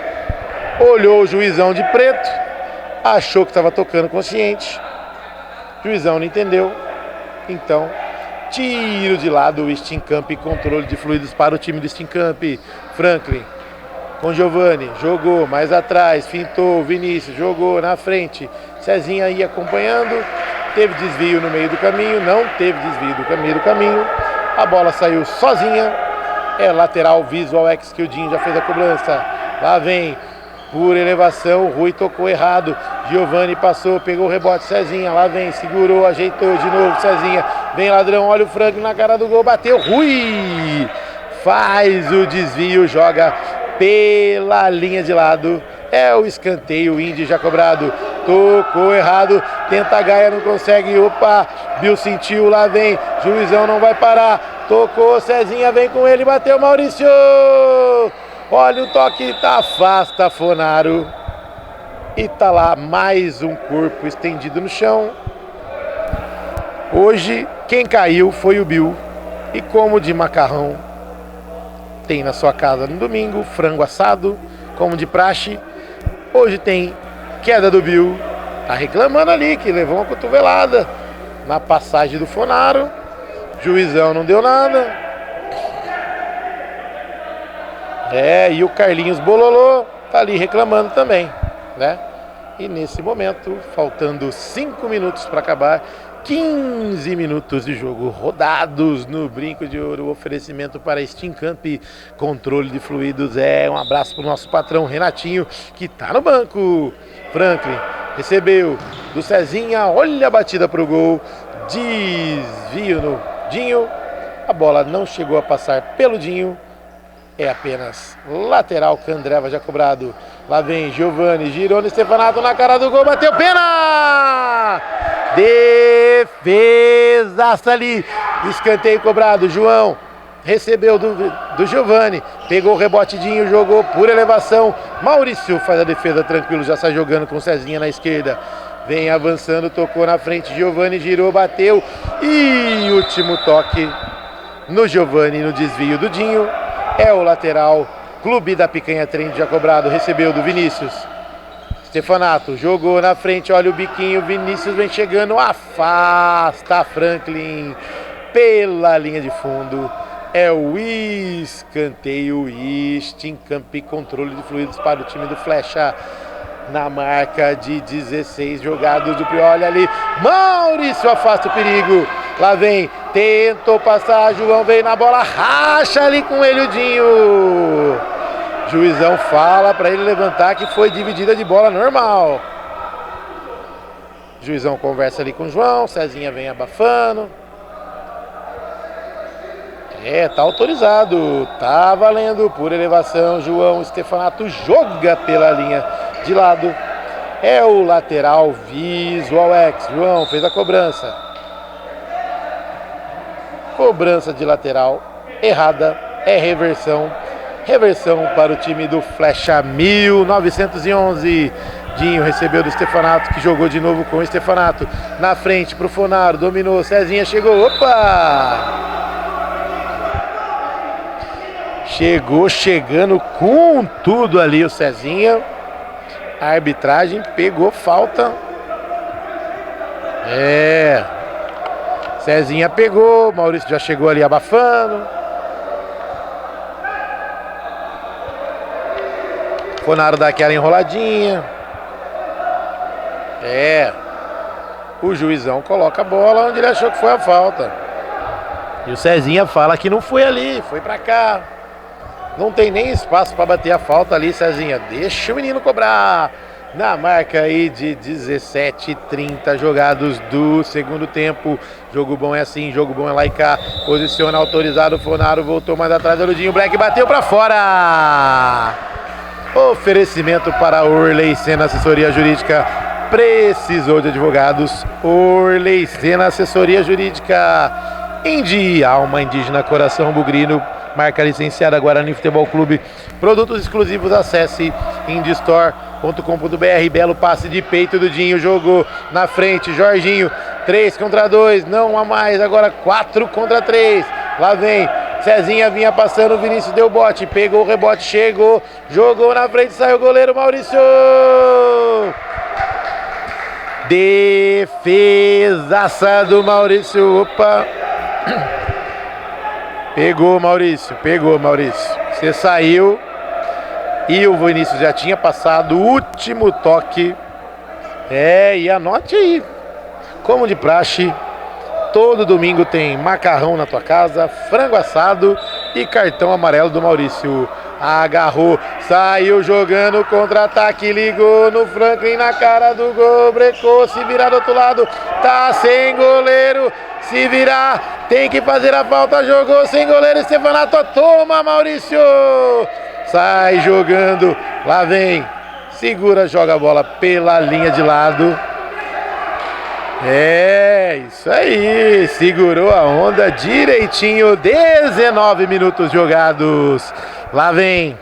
Olhou o juizão de preto, achou que estava tocando consciente, o juizão não entendeu, então tiro de lado o Steamcamp, controle de fluidos para o time do Steamcamp. Franklin com Giovani, jogou mais atrás, fintou, Vinícius jogou na frente, Cezinha ia acompanhando, teve desvio no meio do caminho, não teve desvio do meio do caminho, a bola saiu sozinha, é lateral Visual X que o Dinho já fez a cobrança, lá vem por elevação, Rui tocou errado, Giovani passou, pegou o rebote, Cezinha, lá vem, segurou, ajeitou de novo, Cezinha, vem ladrão, olha o Franklin na cara do gol, bateu, Rui, faz o desvio, joga pela linha de lado, é o escanteio, o Indy já cobrado, tocou errado, tenta a Gaia, não consegue, opa, Bill sentiu, lá vem, juizão não vai parar, tocou, Cezinha vem com ele, bateu, Maurício! Olha o toque, tá, afasta Fonaro. E tá lá mais um corpo estendido no chão. Hoje quem caiu foi o Bill. E como de macarrão tem na sua casa no domingo, frango assado, como de praxe, hoje tem queda do Bill. Tá reclamando ali que levou uma cotovelada na passagem do Fonaro. Juizão não deu nada. É, e o Carlinhos Bololô tá ali reclamando também, né? E nesse momento, faltando 5 minutos para acabar, 15 minutos de jogo rodados no Brinco de Ouro, oferecimento para Steamcamp, controle de fluidos, um abraço pro nosso patrão Renatinho, que tá no banco. Franklin recebeu do Cezinha, olha a batida pro gol, desvio no Dinho, a bola não chegou a passar pelo Dinho, É apenas lateral, Candreva já cobrado. Lá vem Giovani, girou no Stefanato na cara do gol, bateu, pena! Defesaça ali, escanteio cobrado, João recebeu do Giovani, pegou o rebotidinho, jogou por elevação, Maurício faz a defesa tranquilo, já sai jogando com o Cezinha na esquerda, vem avançando, tocou na frente, Giovani girou, bateu, e último toque no Giovani, no desvio do Dinho, é o lateral, Clube da Picanha Trend já cobrado, recebeu do Vinícius. Stefanato jogou na frente, olha o biquinho, Vinícius vem chegando, afasta Franklin pela linha de fundo. É o escanteio, Camp, controle de fluidos para o time do Flecha. Na marca de 16 jogados do Prioli ali, Maurício afasta o perigo, lá vem, tentou passar, João veio na bola, racha ali com ele o Dinho, juizão fala para ele levantar que foi dividida de bola normal, juizão conversa ali com o João, Cezinha vem abafando, tá autorizado, tá valendo por elevação, João Stefanato joga pela linha de lado, é o lateral Visual X, João fez a cobrança de lateral, errada, é reversão para o time do Flecha 1911, Dinho recebeu do Stefanato, que jogou de novo com o Stefanato, na frente pro Fonaro, dominou, Cezinha chegou, chegando com tudo ali o Cezinha, a arbitragem pegou falta. Cezinha pegou, Maurício já chegou ali abafando. Fonaro dá aquela enroladinha. O juizão coloca a bola onde ele achou que foi a falta. E o Cezinha fala que não foi ali, foi pra cá. Não tem nem espaço para bater a falta ali, Cezinha. Deixa o menino cobrar. Na marca aí de 17:30 jogados do segundo tempo. Jogo bom é assim, jogo bom é lá e cá. Posiciona autorizado, Fonaro voltou mais atrás, Eludinho Black bateu para fora. Oferecimento para Orley Sena Assessoria Jurídica. Precisou de advogados? Orley Sena Assessoria Jurídica. Indi, alma indígena, coração bugrino. Marca licenciada Guarani Futebol Clube. Produtos exclusivos, acesse indistore.com.br. Belo passe de peito do Dinho. Jogou na frente, Jorginho. 3 contra 2, não há mais. Agora 4 contra 3. Lá vem. Cezinha vinha passando, Vinícius deu bote. Pegou o rebote, chegou. Jogou na frente, saiu o goleiro Maurício. Defesaça do Maurício. Pegou, Maurício. Você saiu e o Vinícius já tinha passado o último toque. E anote aí. Como de praxe, todo domingo tem macarrão na tua casa, frango assado e cartão amarelo do Maurício. Agarrou, saiu jogando, contra-ataque, ligou no Franklin na cara do gol, brecou, se virar do outro lado, tá sem goleiro. Se virar, tem que fazer a falta, jogou sem goleiro, Stefanato, toma Maurício, sai jogando, lá vem, segura, joga a bola pela linha de lado, isso aí, segurou a onda direitinho, 19 minutos jogados, lá vem,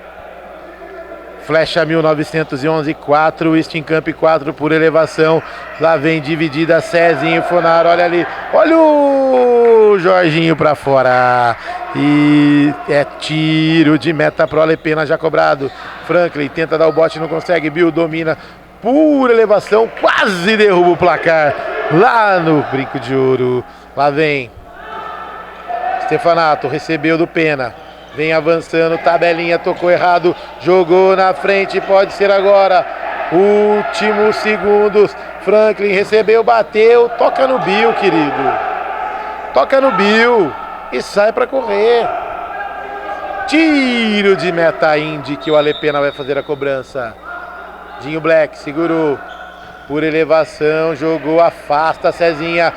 Flecha 1911, 4, Camp 4 por elevação. Lá vem dividida, Cezinho, Fonaro, olha ali. Olha o Jorginho pra fora. E é tiro de meta pro Alepena já cobrado. Franklin tenta dar o bote, não consegue. Bill domina por elevação, quase derruba o placar. Lá no Brinco de Ouro. Lá vem Stefanato, recebeu do Pena. Vem avançando, tabelinha, tocou errado, jogou na frente, pode ser agora. Últimos segundos, Franklin recebeu, bateu, toca no Bill, querido. Toca no Bill e sai para correr. Tiro de meta Indy que o Alepena vai fazer a cobrança. Dinho Black segurou por elevação, jogou, afasta, Cezinha.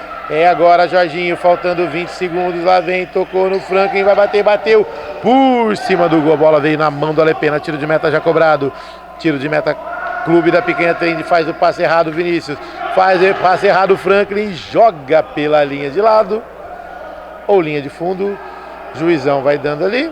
Agora Jorginho, faltando 20 segundos, lá vem, tocou no Franklin, vai bater, bateu. por cima do gol. A bola veio na mão do Alepena. Tiro de meta já cobrado. Tiro de meta, Clube da Picanha Trend. Faz o passe errado, Vinícius. Faz o passe errado, Franklin. Joga pela linha de lado. Ou linha de fundo. Juizão vai dando ali.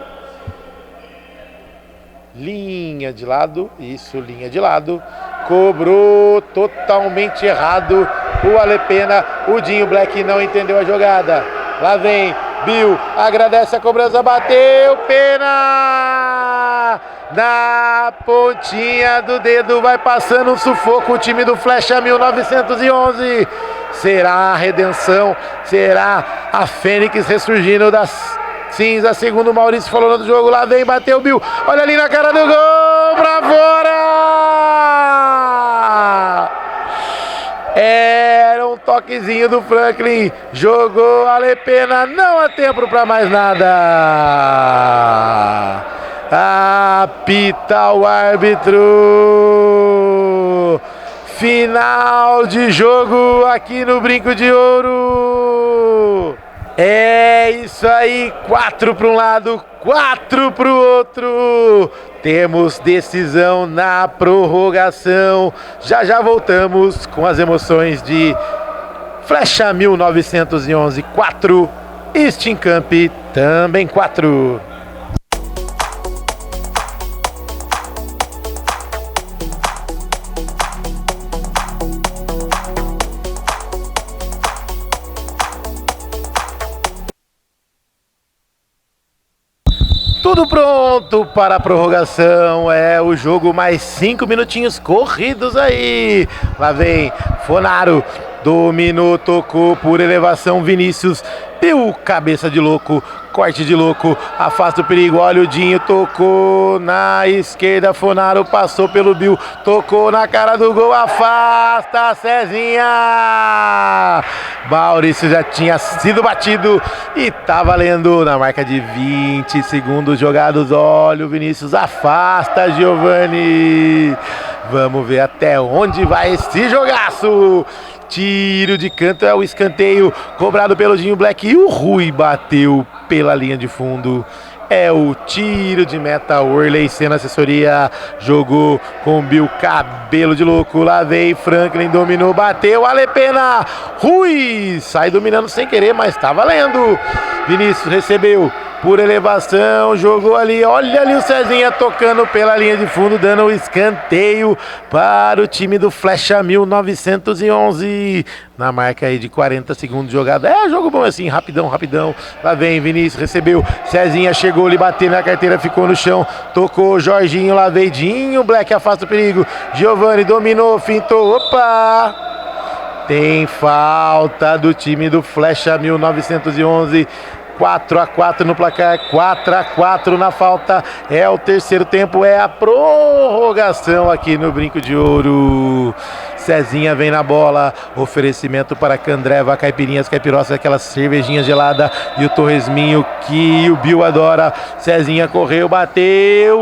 Linha de lado. Isso, linha de lado. Cobrou totalmente errado o Alepena. O Dinho Black não entendeu a jogada. Lá vem Bill, agradece a cobrança, bateu, pena! Na pontinha do dedo, vai passando um sufoco o time do Flecha 1911. Será a redenção? Será a Fênix ressurgindo das cinzas, segundo o Maurício falou no jogo. Lá vem, bateu o Bill, olha ali na cara do gol, pra fora! Era um toquezinho do Franklin, jogou a Alepena, não há tempo para mais nada. Apita o árbitro. Final de jogo aqui no Brinco de Ouro. É isso aí, 4 para um lado, 4 para o outro. Temos decisão na prorrogação. Já já voltamos com as emoções de Flecha 1911 4, Steamcamp também 4. Tudo pronto para a prorrogação, é o jogo, mais 5 minutinhos corridos aí. Lá vem Fonaro, dominou, tocou por elevação, Vinícius, deu cabeça de louco, corte de louco, afasta o perigo, olha o Dinho, tocou na esquerda, Fonaro passou pelo Bill, tocou na cara do gol, afasta a Cezinha. Maurício já tinha sido batido e tá valendo na marca de 20 segundos jogados. Olha o Vinícius, afasta Giovani. Vamos ver até onde vai esse jogaço. Tiro de canto, é o escanteio cobrado pelo Dinho Black e o Rui bateu pela linha de fundo. É o tiro de meta, Worley Senna assessoria, jogou com Bill, cabelo de louco, lá vem Franklin, dominou, bateu, Alepena, Rui, sai dominando sem querer, mas tá valendo. Vinícius recebeu por elevação, jogou ali, olha ali o Cezinha tocando pela linha de fundo, dando o escanteio para o time do Flecha 1911, na marca aí de 40 segundos de jogada. É jogo bom assim, rapidão, rapidão. Lá vem Vinícius, recebeu, Cezinha chegou, ele bateu na carteira, ficou no chão, tocou, Jorginho, lá veio Dinho Black, afasta o perigo, Giovani dominou, fintou, opa! Tem falta do time do Flecha 1911. 4-4 no placar, 4-4 na falta, é o terceiro tempo, é a prorrogação aqui no Brinco de Ouro. Cezinha vem na bola, oferecimento para Candreva, caipirinhas, caipiroças, aquelas cervejinhas geladas e o torresminho que o Bill adora. Cezinha correu, bateu,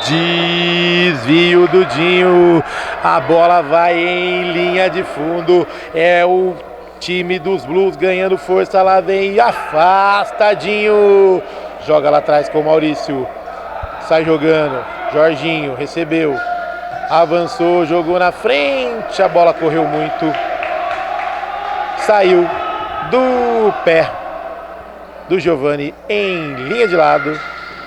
desvio do Dinho, a bola vai em linha de fundo, é o time dos Blues ganhando força, lá vem, afastadinho, joga lá atrás com o Maurício, sai jogando, Jorginho recebeu, avançou, jogou na frente, a bola correu muito, saiu do pé do Giovani em linha de lado.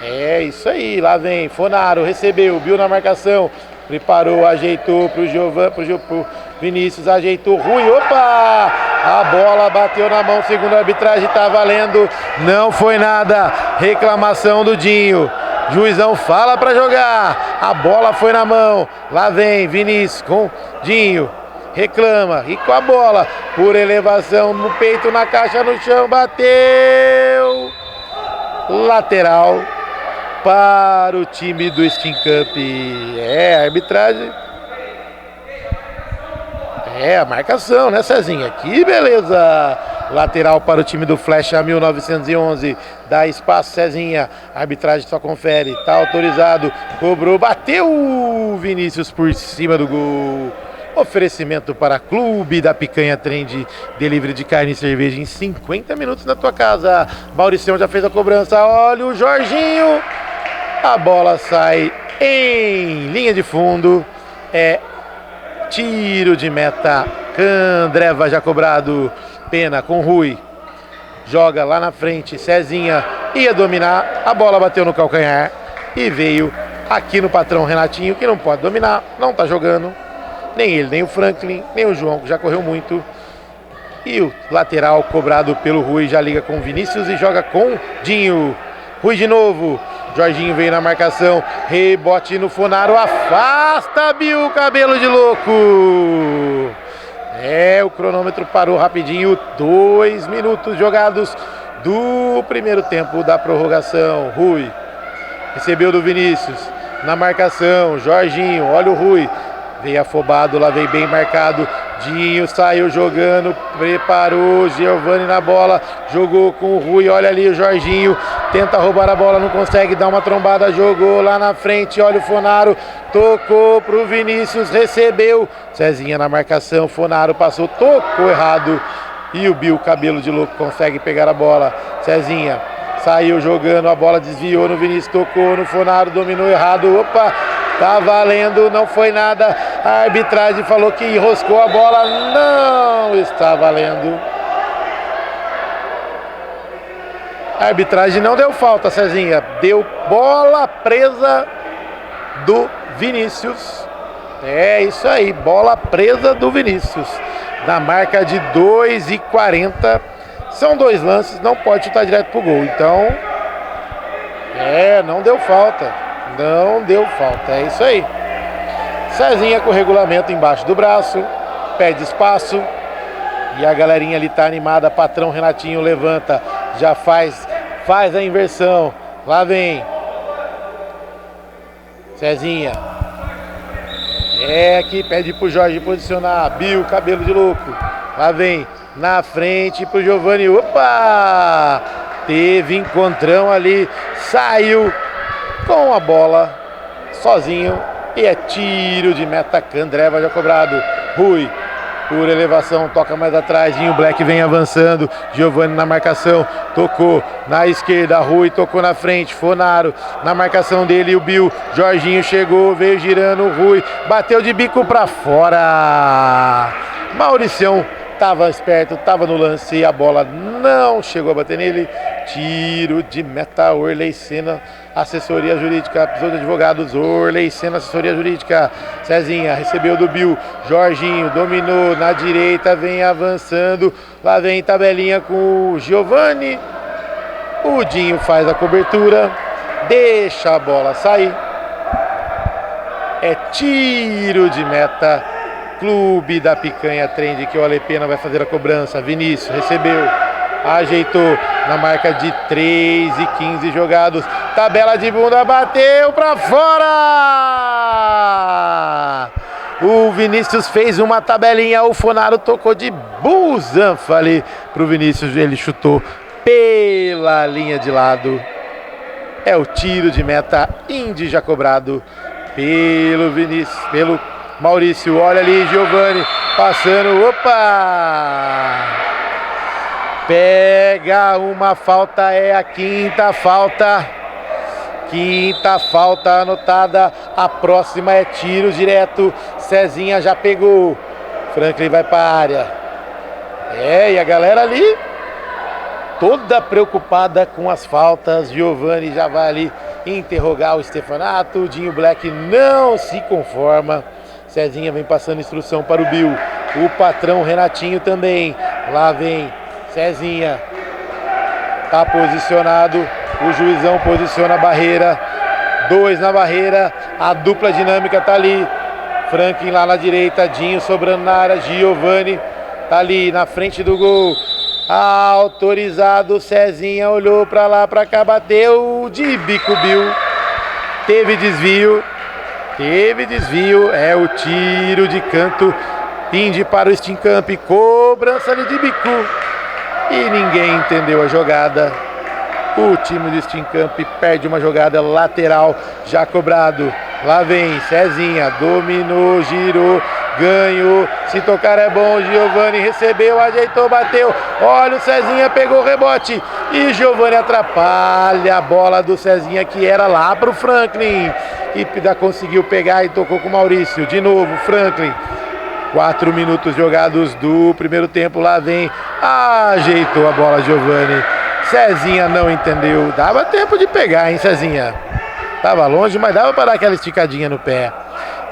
É isso aí, lá vem Fonaro, recebeu, Bill na marcação, preparou, ajeitou pro Giovani, pro Vinícius, ajeitou, Rui, opa! A bola bateu na mão, segundo a arbitragem, tá valendo, não foi nada, reclamação do Dinho, juizão fala pra jogar, a bola foi na mão, lá vem Vinícius com Dinho, reclama, e com a bola, por elevação, no peito, na caixa, no chão, bateu, lateral para o time do Steamcamp. É, a arbitragem, é a marcação, né, Cezinha? Que beleza! Lateral para o time do Flecha 1911. Dá espaço, Cezinha. A arbitragem só confere. Tá autorizado. Cobrou, bateu Vinícius por cima do gol. Oferecimento para Clube da Picanha Trend, delivery de carne e cerveja em 50 minutos na tua casa. Mauricião já fez a cobrança, olha o Jorginho. A bola sai em linha de fundo, é tiro de meta. Candreva já cobrado, pena com Rui. Joga lá na frente, Cezinha ia dominar, a bola bateu no calcanhar e veio aqui no patrão Renatinho, que não pode dominar, não tá jogando. Nem ele, nem o Franklin, nem o João, que já correu muito. E o lateral cobrado pelo Rui já liga com o Vinícius e joga com Dinho. Rui de novo. Jorginho veio na marcação. Rebote no Fonaro. Afasta, Bill, cabelo de louco. O cronômetro parou rapidinho. 2 minutos jogados do primeiro tempo da prorrogação. Rui recebeu do Vinícius. Na marcação, Jorginho, olha o Rui. Veio afobado, lá veio bem marcado. Dinho saiu jogando, preparou, Giovani na bola, jogou com o Rui, olha ali o Jorginho, tenta roubar a bola, não consegue, dá uma trombada, jogou lá na frente, olha o Fonaro, tocou pro Vinícius, recebeu, Cezinha na marcação, Fonaro passou, tocou errado, e o Bill, cabelo de louco, consegue pegar a bola, Cezinha saiu jogando, a bola desviou no Vinícius, tocou no Fonaro, dominou errado, opa! Tá valendo, não foi nada. A arbitragem falou que enroscou a bola. Não está valendo. A arbitragem não deu falta, Cezinha. Deu bola presa do Vinícius. É isso aí, bola presa do Vinícius. Na marca de 2,40. São 2 lances, não pode chutar direto pro gol. Então, não deu falta. Não deu falta, é isso aí. Cezinha com o regulamento embaixo do braço, pede espaço. E a galerinha ali tá animada, patrão Renatinho levanta, já faz a inversão. Lá vem Cezinha. Que pede pro Jorge posicionar. Bill, cabelo de louco. Lá vem na frente pro Giovani. Opa! Teve encontrão ali, saiu com a bola sozinho e é tiro de meta. Candreva já cobrado. Rui por elevação, toca mais atrás, Dinho Black vem avançando, Giovani na marcação, tocou na esquerda, Rui tocou na frente, Fonaro na marcação dele, o Bill, Jorginho chegou, veio girando, Rui bateu de bico pra fora. Mauricião estava esperto, estava no lance e a bola não chegou a bater nele. Tiro de meta. Orley Senna, assessoria jurídica, dos advogados, Orley Senna, assessoria jurídica. Cezinha recebeu do Bill, Jorginho dominou na direita, vem avançando, lá vem tabelinha com o Giovani. O Dinho faz a cobertura, deixa a bola sair. É tiro de meta. Clube da Picanha Trend, que o Alepena vai fazer a cobrança. Vinícius recebeu, ajeitou na marca de 3,15 jogados. Tabela de bunda, bateu pra fora! O Vinícius fez uma tabelinha, o Fonaro tocou de busanfa ali pro Vinícius, ele chutou pela linha de lado. É o tiro de meta, Indy já cobrado pelo Vinícius, pelo Maurício. Olha ali, Giovani passando, opa! Pega uma falta, é a quinta falta anotada. A próxima é tiro direto. Cezinha já pegou, Franklin vai para a área. E a galera ali toda preocupada com as faltas. Giovani já vai ali interrogar o Stefanato. Dinho Black não se conforma. Cezinha vem passando instrução para o Bill. O patrão Renatinho também. Lá vem Cezinha. Tá posicionado. O juizão posiciona a barreira. 2 na barreira. A dupla dinâmica tá ali. Franklin lá na direita. Dinho sobrando na área. Giovani tá ali na frente do gol. Autorizado. Cezinha olhou para lá, para cá. Bateu de bico, Bill. Teve desvio. É o tiro de canto. Indy para o Stincamp, cobrança ali de bico. E ninguém entendeu a jogada. O time do Stincamp perde uma jogada lateral, já cobrado. Lá vem Cezinha, dominou, girou, ganho, se tocar é bom, Giovani recebeu, ajeitou, bateu, olha o Cezinha, pegou o rebote e Giovani atrapalha a bola do Cezinha que era lá pro Franklin, e conseguiu pegar e tocou com o Maurício, de novo Franklin. 4 minutos jogados do primeiro tempo, lá vem, ajeitou a bola Giovani, Cezinha não entendeu, dava tempo de pegar, hein, Cezinha? Tava longe, mas dava para dar aquela esticadinha no pé.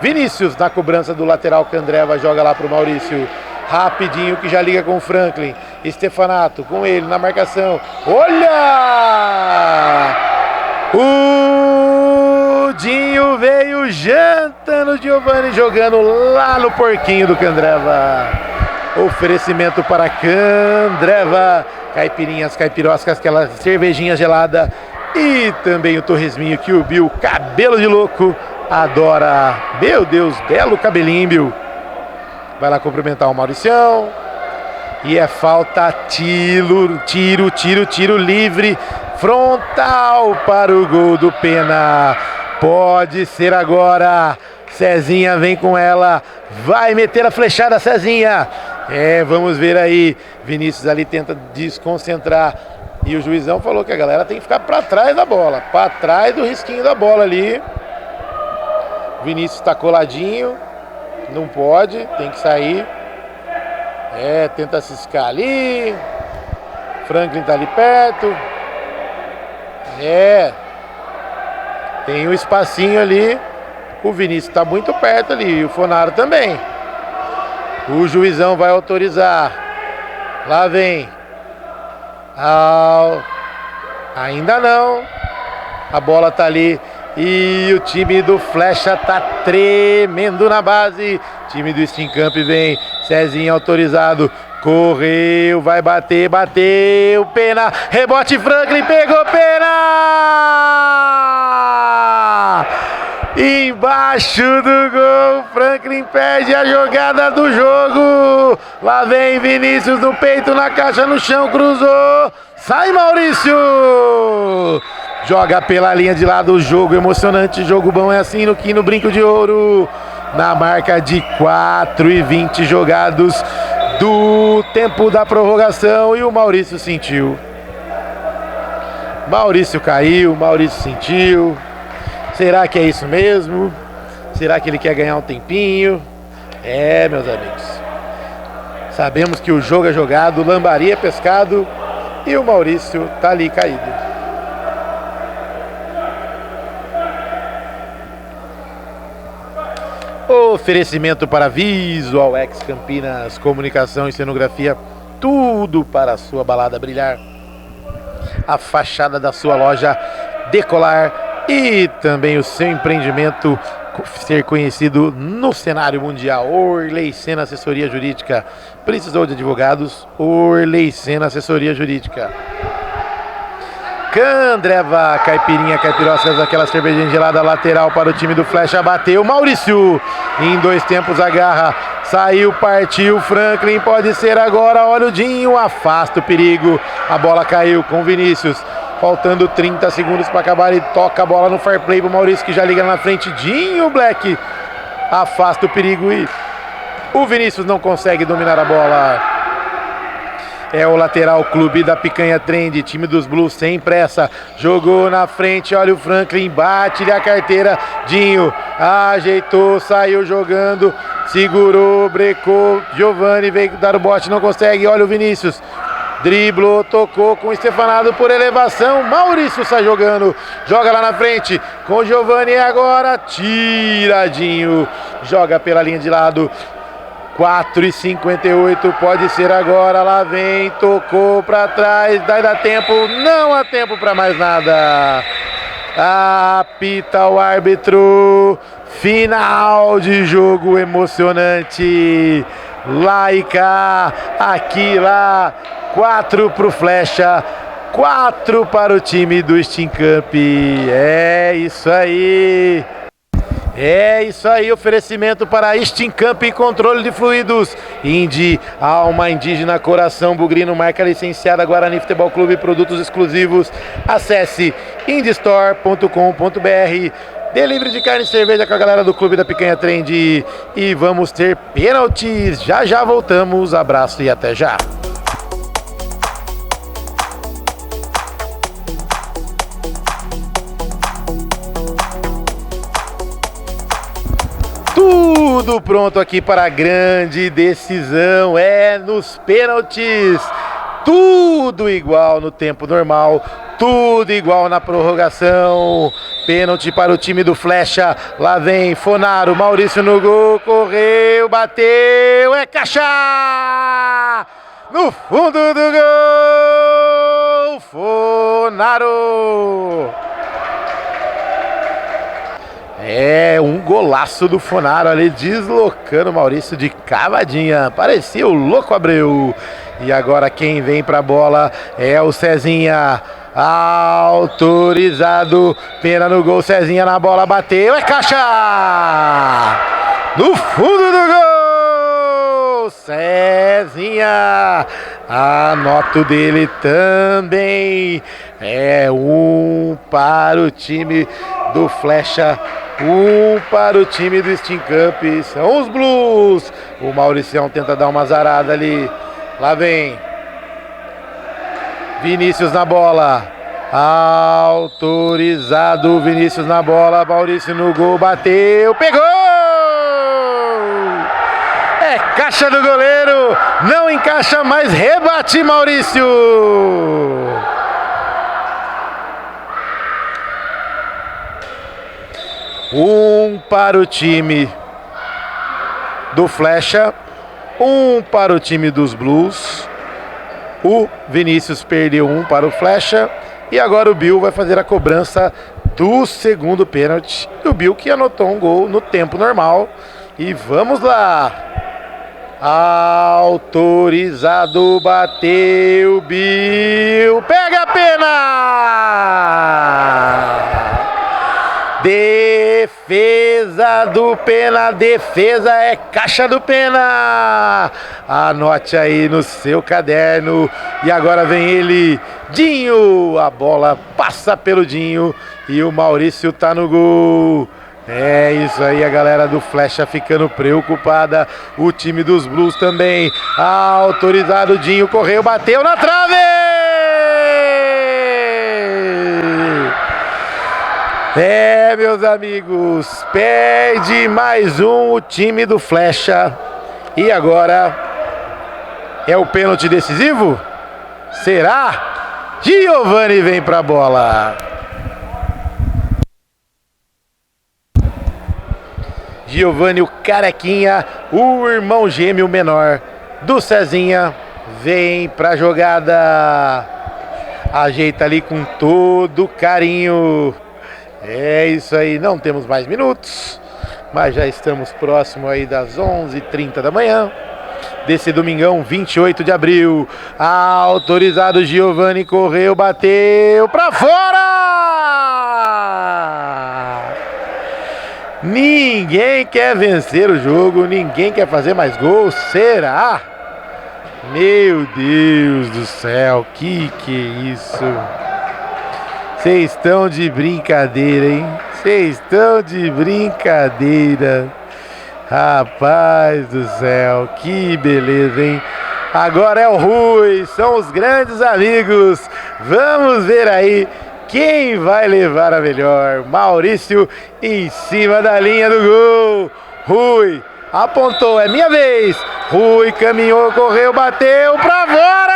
Vinícius na cobrança do lateral, Candreva joga lá pro Maurício, rapidinho que já liga com o Franklin, Stefanato com ele na marcação, olha! O Dinho veio jantando, Giovani jogando lá no porquinho do Candreva. Oferecimento para Candreva, caipirinhas, caipiroscas, aquela cervejinha gelada e também o torresminho que o Bill, cabelo de louco, adora. Meu Deus, belo cabelinho, Bill. Vai lá cumprimentar o Mauricião. E é falta, tiro livre, frontal para o gol do Pena. Pode ser agora. Cezinha vem com ela, vai meter a flechada, Cezinha. Vamos ver aí. Vinícius ali tenta desconcentrar. E o juizão falou que a galera tem que ficar para trás da bola, para trás do risquinho da bola ali. Vinícius está coladinho, não pode, tem que sair. Tenta ciscar ali. Franklin tá ali perto. Tem um espacinho ali. O Vinícius está muito perto ali, e o Fonaro também. O juizão vai autorizar. Lá vem. Ainda não. A bola tá ali. E o time do Flecha tá tremendo na base. Time do Stincamp vem. Cezinha autorizado. Correu, vai bater, bateu. Pena, rebote Franklin, pegou Pena! Embaixo do gol, Franklin perde a jogada do jogo. Lá vem Vinícius no peito, na caixa, no chão, cruzou. Sai Maurício! Joga pela linha de lado, jogo emocionante, jogo bom é assim no Quino Brinco de Ouro. Na marca de 4:20 jogados do tempo da prorrogação e o Maurício sentiu. Maurício caiu, Maurício sentiu. Será que é isso mesmo? Será que ele quer ganhar um tempinho? Meus amigos. Sabemos que o jogo é jogado, lambari é pescado e o Maurício tá ali caído. Oferecimento para Visual X Campinas, comunicação e cenografia, tudo para a sua balada brilhar. A fachada da sua loja decolar e também o seu empreendimento ser conhecido no cenário mundial. Orley Sena Assessoria Jurídica. Precisou de advogados? Orley Sena Assessoria Jurídica. Candreva, caipirinha, caipiroscas, aquela cervejinha gelada, lateral para o time do Flecha, bateu Maurício, em 2 tempos agarra, saiu, partiu, Franklin, pode ser agora, olha o Dinho, afasta o perigo, a bola caiu com Vinícius, faltando 30 segundos para acabar, ele toca a bola no fair play pro Maurício, que já liga na frente, Dinho Black, afasta o perigo e o Vinícius não consegue dominar a bola. É o lateral, clube da Picanha Trend, time dos Blues sem pressa, jogou na frente, olha o Franklin, bate-lhe a carteira, Dinho, ajeitou, saiu jogando, segurou, brecou, Giovani veio dar o bote, não consegue, olha o Vinícius, driblou, tocou com o Stefanado por elevação, Maurício sai jogando, joga lá na frente, com o Giovani agora, tiradinho, joga pela linha de lado, 4:58, pode ser agora, lá vem, tocou para trás, daí dá tempo, não há tempo para mais nada. Apita o árbitro, final de jogo emocionante, lá e cá, aqui lá, 4 pro Flecha, 4 para o time do Stincamp, é isso aí. É isso aí, oferecimento para Extincamp e controle de fluidos. Indy, alma indígena, coração bugrino, marca licenciada Guarani Futebol Clube, produtos exclusivos. Acesse indystore.com.br. Delivery de carne e cerveja com a galera do Clube da Picanha Trend. E vamos ter pênaltis. Já já voltamos. Abraço e até já. Tudo pronto aqui para a grande decisão, nos pênaltis, tudo igual no tempo normal, tudo igual na prorrogação. Pênalti para o time do Flecha, lá vem Fonaro, Maurício no gol, correu, bateu, é caixa! No fundo do gol, Fonaro! É um golaço do Fonaro ali, deslocando o Maurício de cavadinha. Parecia o Louco Abreu. E agora quem vem pra bola é o Cezinha. Autorizado. Pena no gol, Cezinha na bola, bateu. É caixa! No fundo do gol! Cezinha! A nota dele também. É um para o time do Flecha. Um para o time do Extincamp, são os Blues. O Mauricião tenta dar uma zarada ali. Lá vem Vinícius na bola. Autorizado, Vinícius na bola. Maurício no gol, bateu, pegou! É caixa do goleiro. Não encaixa, mas rebate Maurício. Um para o time do Flecha, um para o time dos Blues. O Vinícius perdeu um para o Flecha. E agora o Bill vai fazer a cobrança do segundo pênalti. E o Bill que anotou um gol no tempo normal. E vamos lá. Autorizado, bateu, Bill, pega a pena! Defesa do Pena, defesa é caixa do Pena. Anote aí no seu caderno. E agora vem ele, Dinho. A bola passa pelo Dinho e o Maurício tá no gol. É isso aí, a galera do Flecha ficando preocupada. O time dos Blues também. Autorizado, Dinho correu, bateu na trave. É, meus amigos, perde mais um o time do Flecha. E agora é o pênalti decisivo? Será? Giovani vem pra bola. Giovani, o carequinha, o irmão gêmeo menor do Cezinha, vem pra jogada. Ajeita ali com todo carinho. É isso aí, não temos mais minutos, mas já estamos próximo aí das 11h30 da manhã, desse domingão 28 de abril. Autorizado, Giovani correu, bateu pra fora! Ninguém quer vencer o jogo, ninguém quer fazer mais gols, será? Meu Deus do céu, que é isso? Vocês estão de brincadeira, hein? Vocês estão de brincadeira. Rapaz do céu, que beleza, hein? Agora é o Rui, são os grandes amigos. Vamos ver aí quem vai levar a melhor. Maurício em cima da linha do gol. Rui apontou, é minha vez. Rui caminhou, correu, bateu pra fora!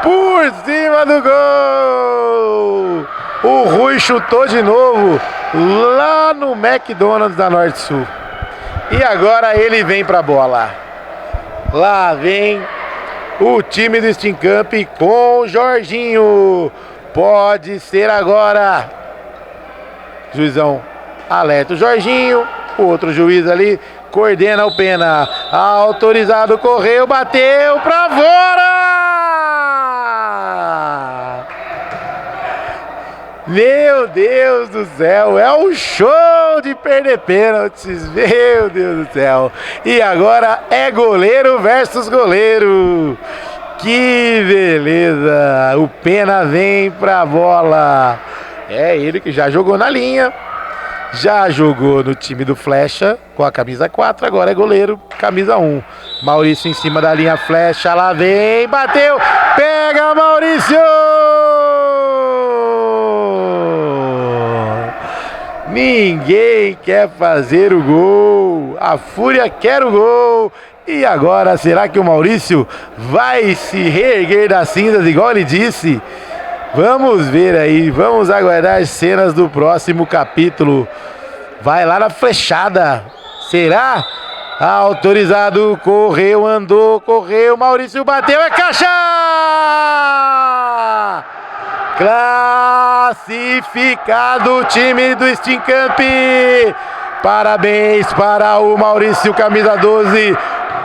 Por cima do gol! O Rui chutou de novo lá no McDonald's da Norte Sul. E agora ele vem pra bola. Lá vem o time do Extincamp com o Jorginho. Pode ser agora. Juizão alerta o Jorginho. O outro juiz ali coordena o Pena. Autorizado, correu, bateu pra fora! Meu Deus do céu, é um show de perder pênaltis, meu Deus do céu. E agora é goleiro versus goleiro. Que beleza, o Pena vem pra bola. É ele que já jogou na linha, já jogou no time do Flecha com a camisa 4, agora é goleiro, camisa 1. Maurício em cima da linha, Flecha, lá vem, bateu, pega Maurício! Ninguém quer fazer o gol, a Fúria quer o gol. E agora, será que o Maurício vai se reerguer das cinzas igual ele disse? Vamos ver aí, vamos aguardar as cenas do próximo capítulo. Vai lá na flechada, será? Autorizado, correu, andou, correu, Maurício bateu, é caixa! Classificado o time do Steenkamp. Parabéns para o Maurício, camisa 12.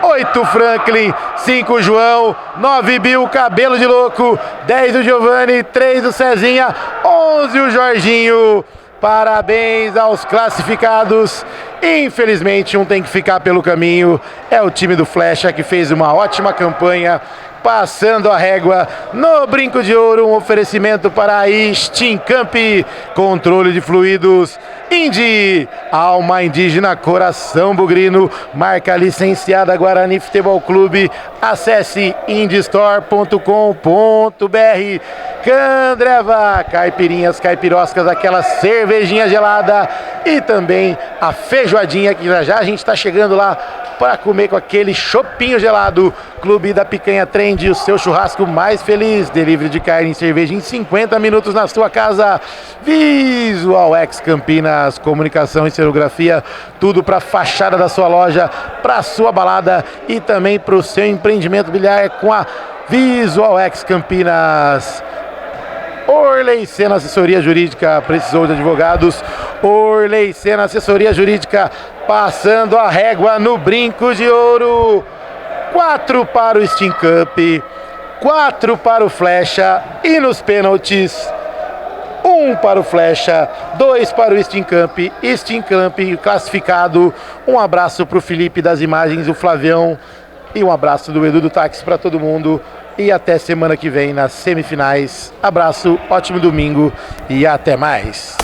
8 Franklin, 5 João, 9 Bill, cabelo de louco, 10 o Giovanni, 3 o Cezinha, 11 o Jorginho. Parabéns aos classificados. Infelizmente um tem que ficar pelo caminho. É o time do Flecha, que fez uma ótima campanha, passando a régua no Brinco de Ouro. Um oferecimento para a Steenkamp, controle de fluidos, Indy, alma indígena, coração bugrino, marca licenciada Guarani Futebol Clube. Acesse indystore.com.br. Candreva, caipirinhas, caipiroscas, aquela cervejinha gelada e também a feijoadinha, que já a gente está chegando lá para comer com aquele chopinho gelado. Clube da Picanha Trend, o seu churrasco mais feliz. Delivery de carne e cerveja em 50 minutos na sua casa. Visual X Campinas, comunicação e cenografia, tudo para a fachada da sua loja, para a sua balada e também para o seu empreendimento biliar com a Visual X Campinas. Orley Sena Assessoria Jurídica, precisou de advogados? Orley Sena Assessoria Jurídica, passando a régua no Brinco de Ouro. 4 para o Steenkamp, 4 para o Flecha e nos pênaltis 1 para o Flecha, 2 para o Steenkamp. Steenkamp classificado. Um abraço para o Felipe das imagens, o Flavião, e um abraço do Edu do Táxi para todo mundo. E até semana que vem nas semifinais. Abraço, ótimo domingo e até mais.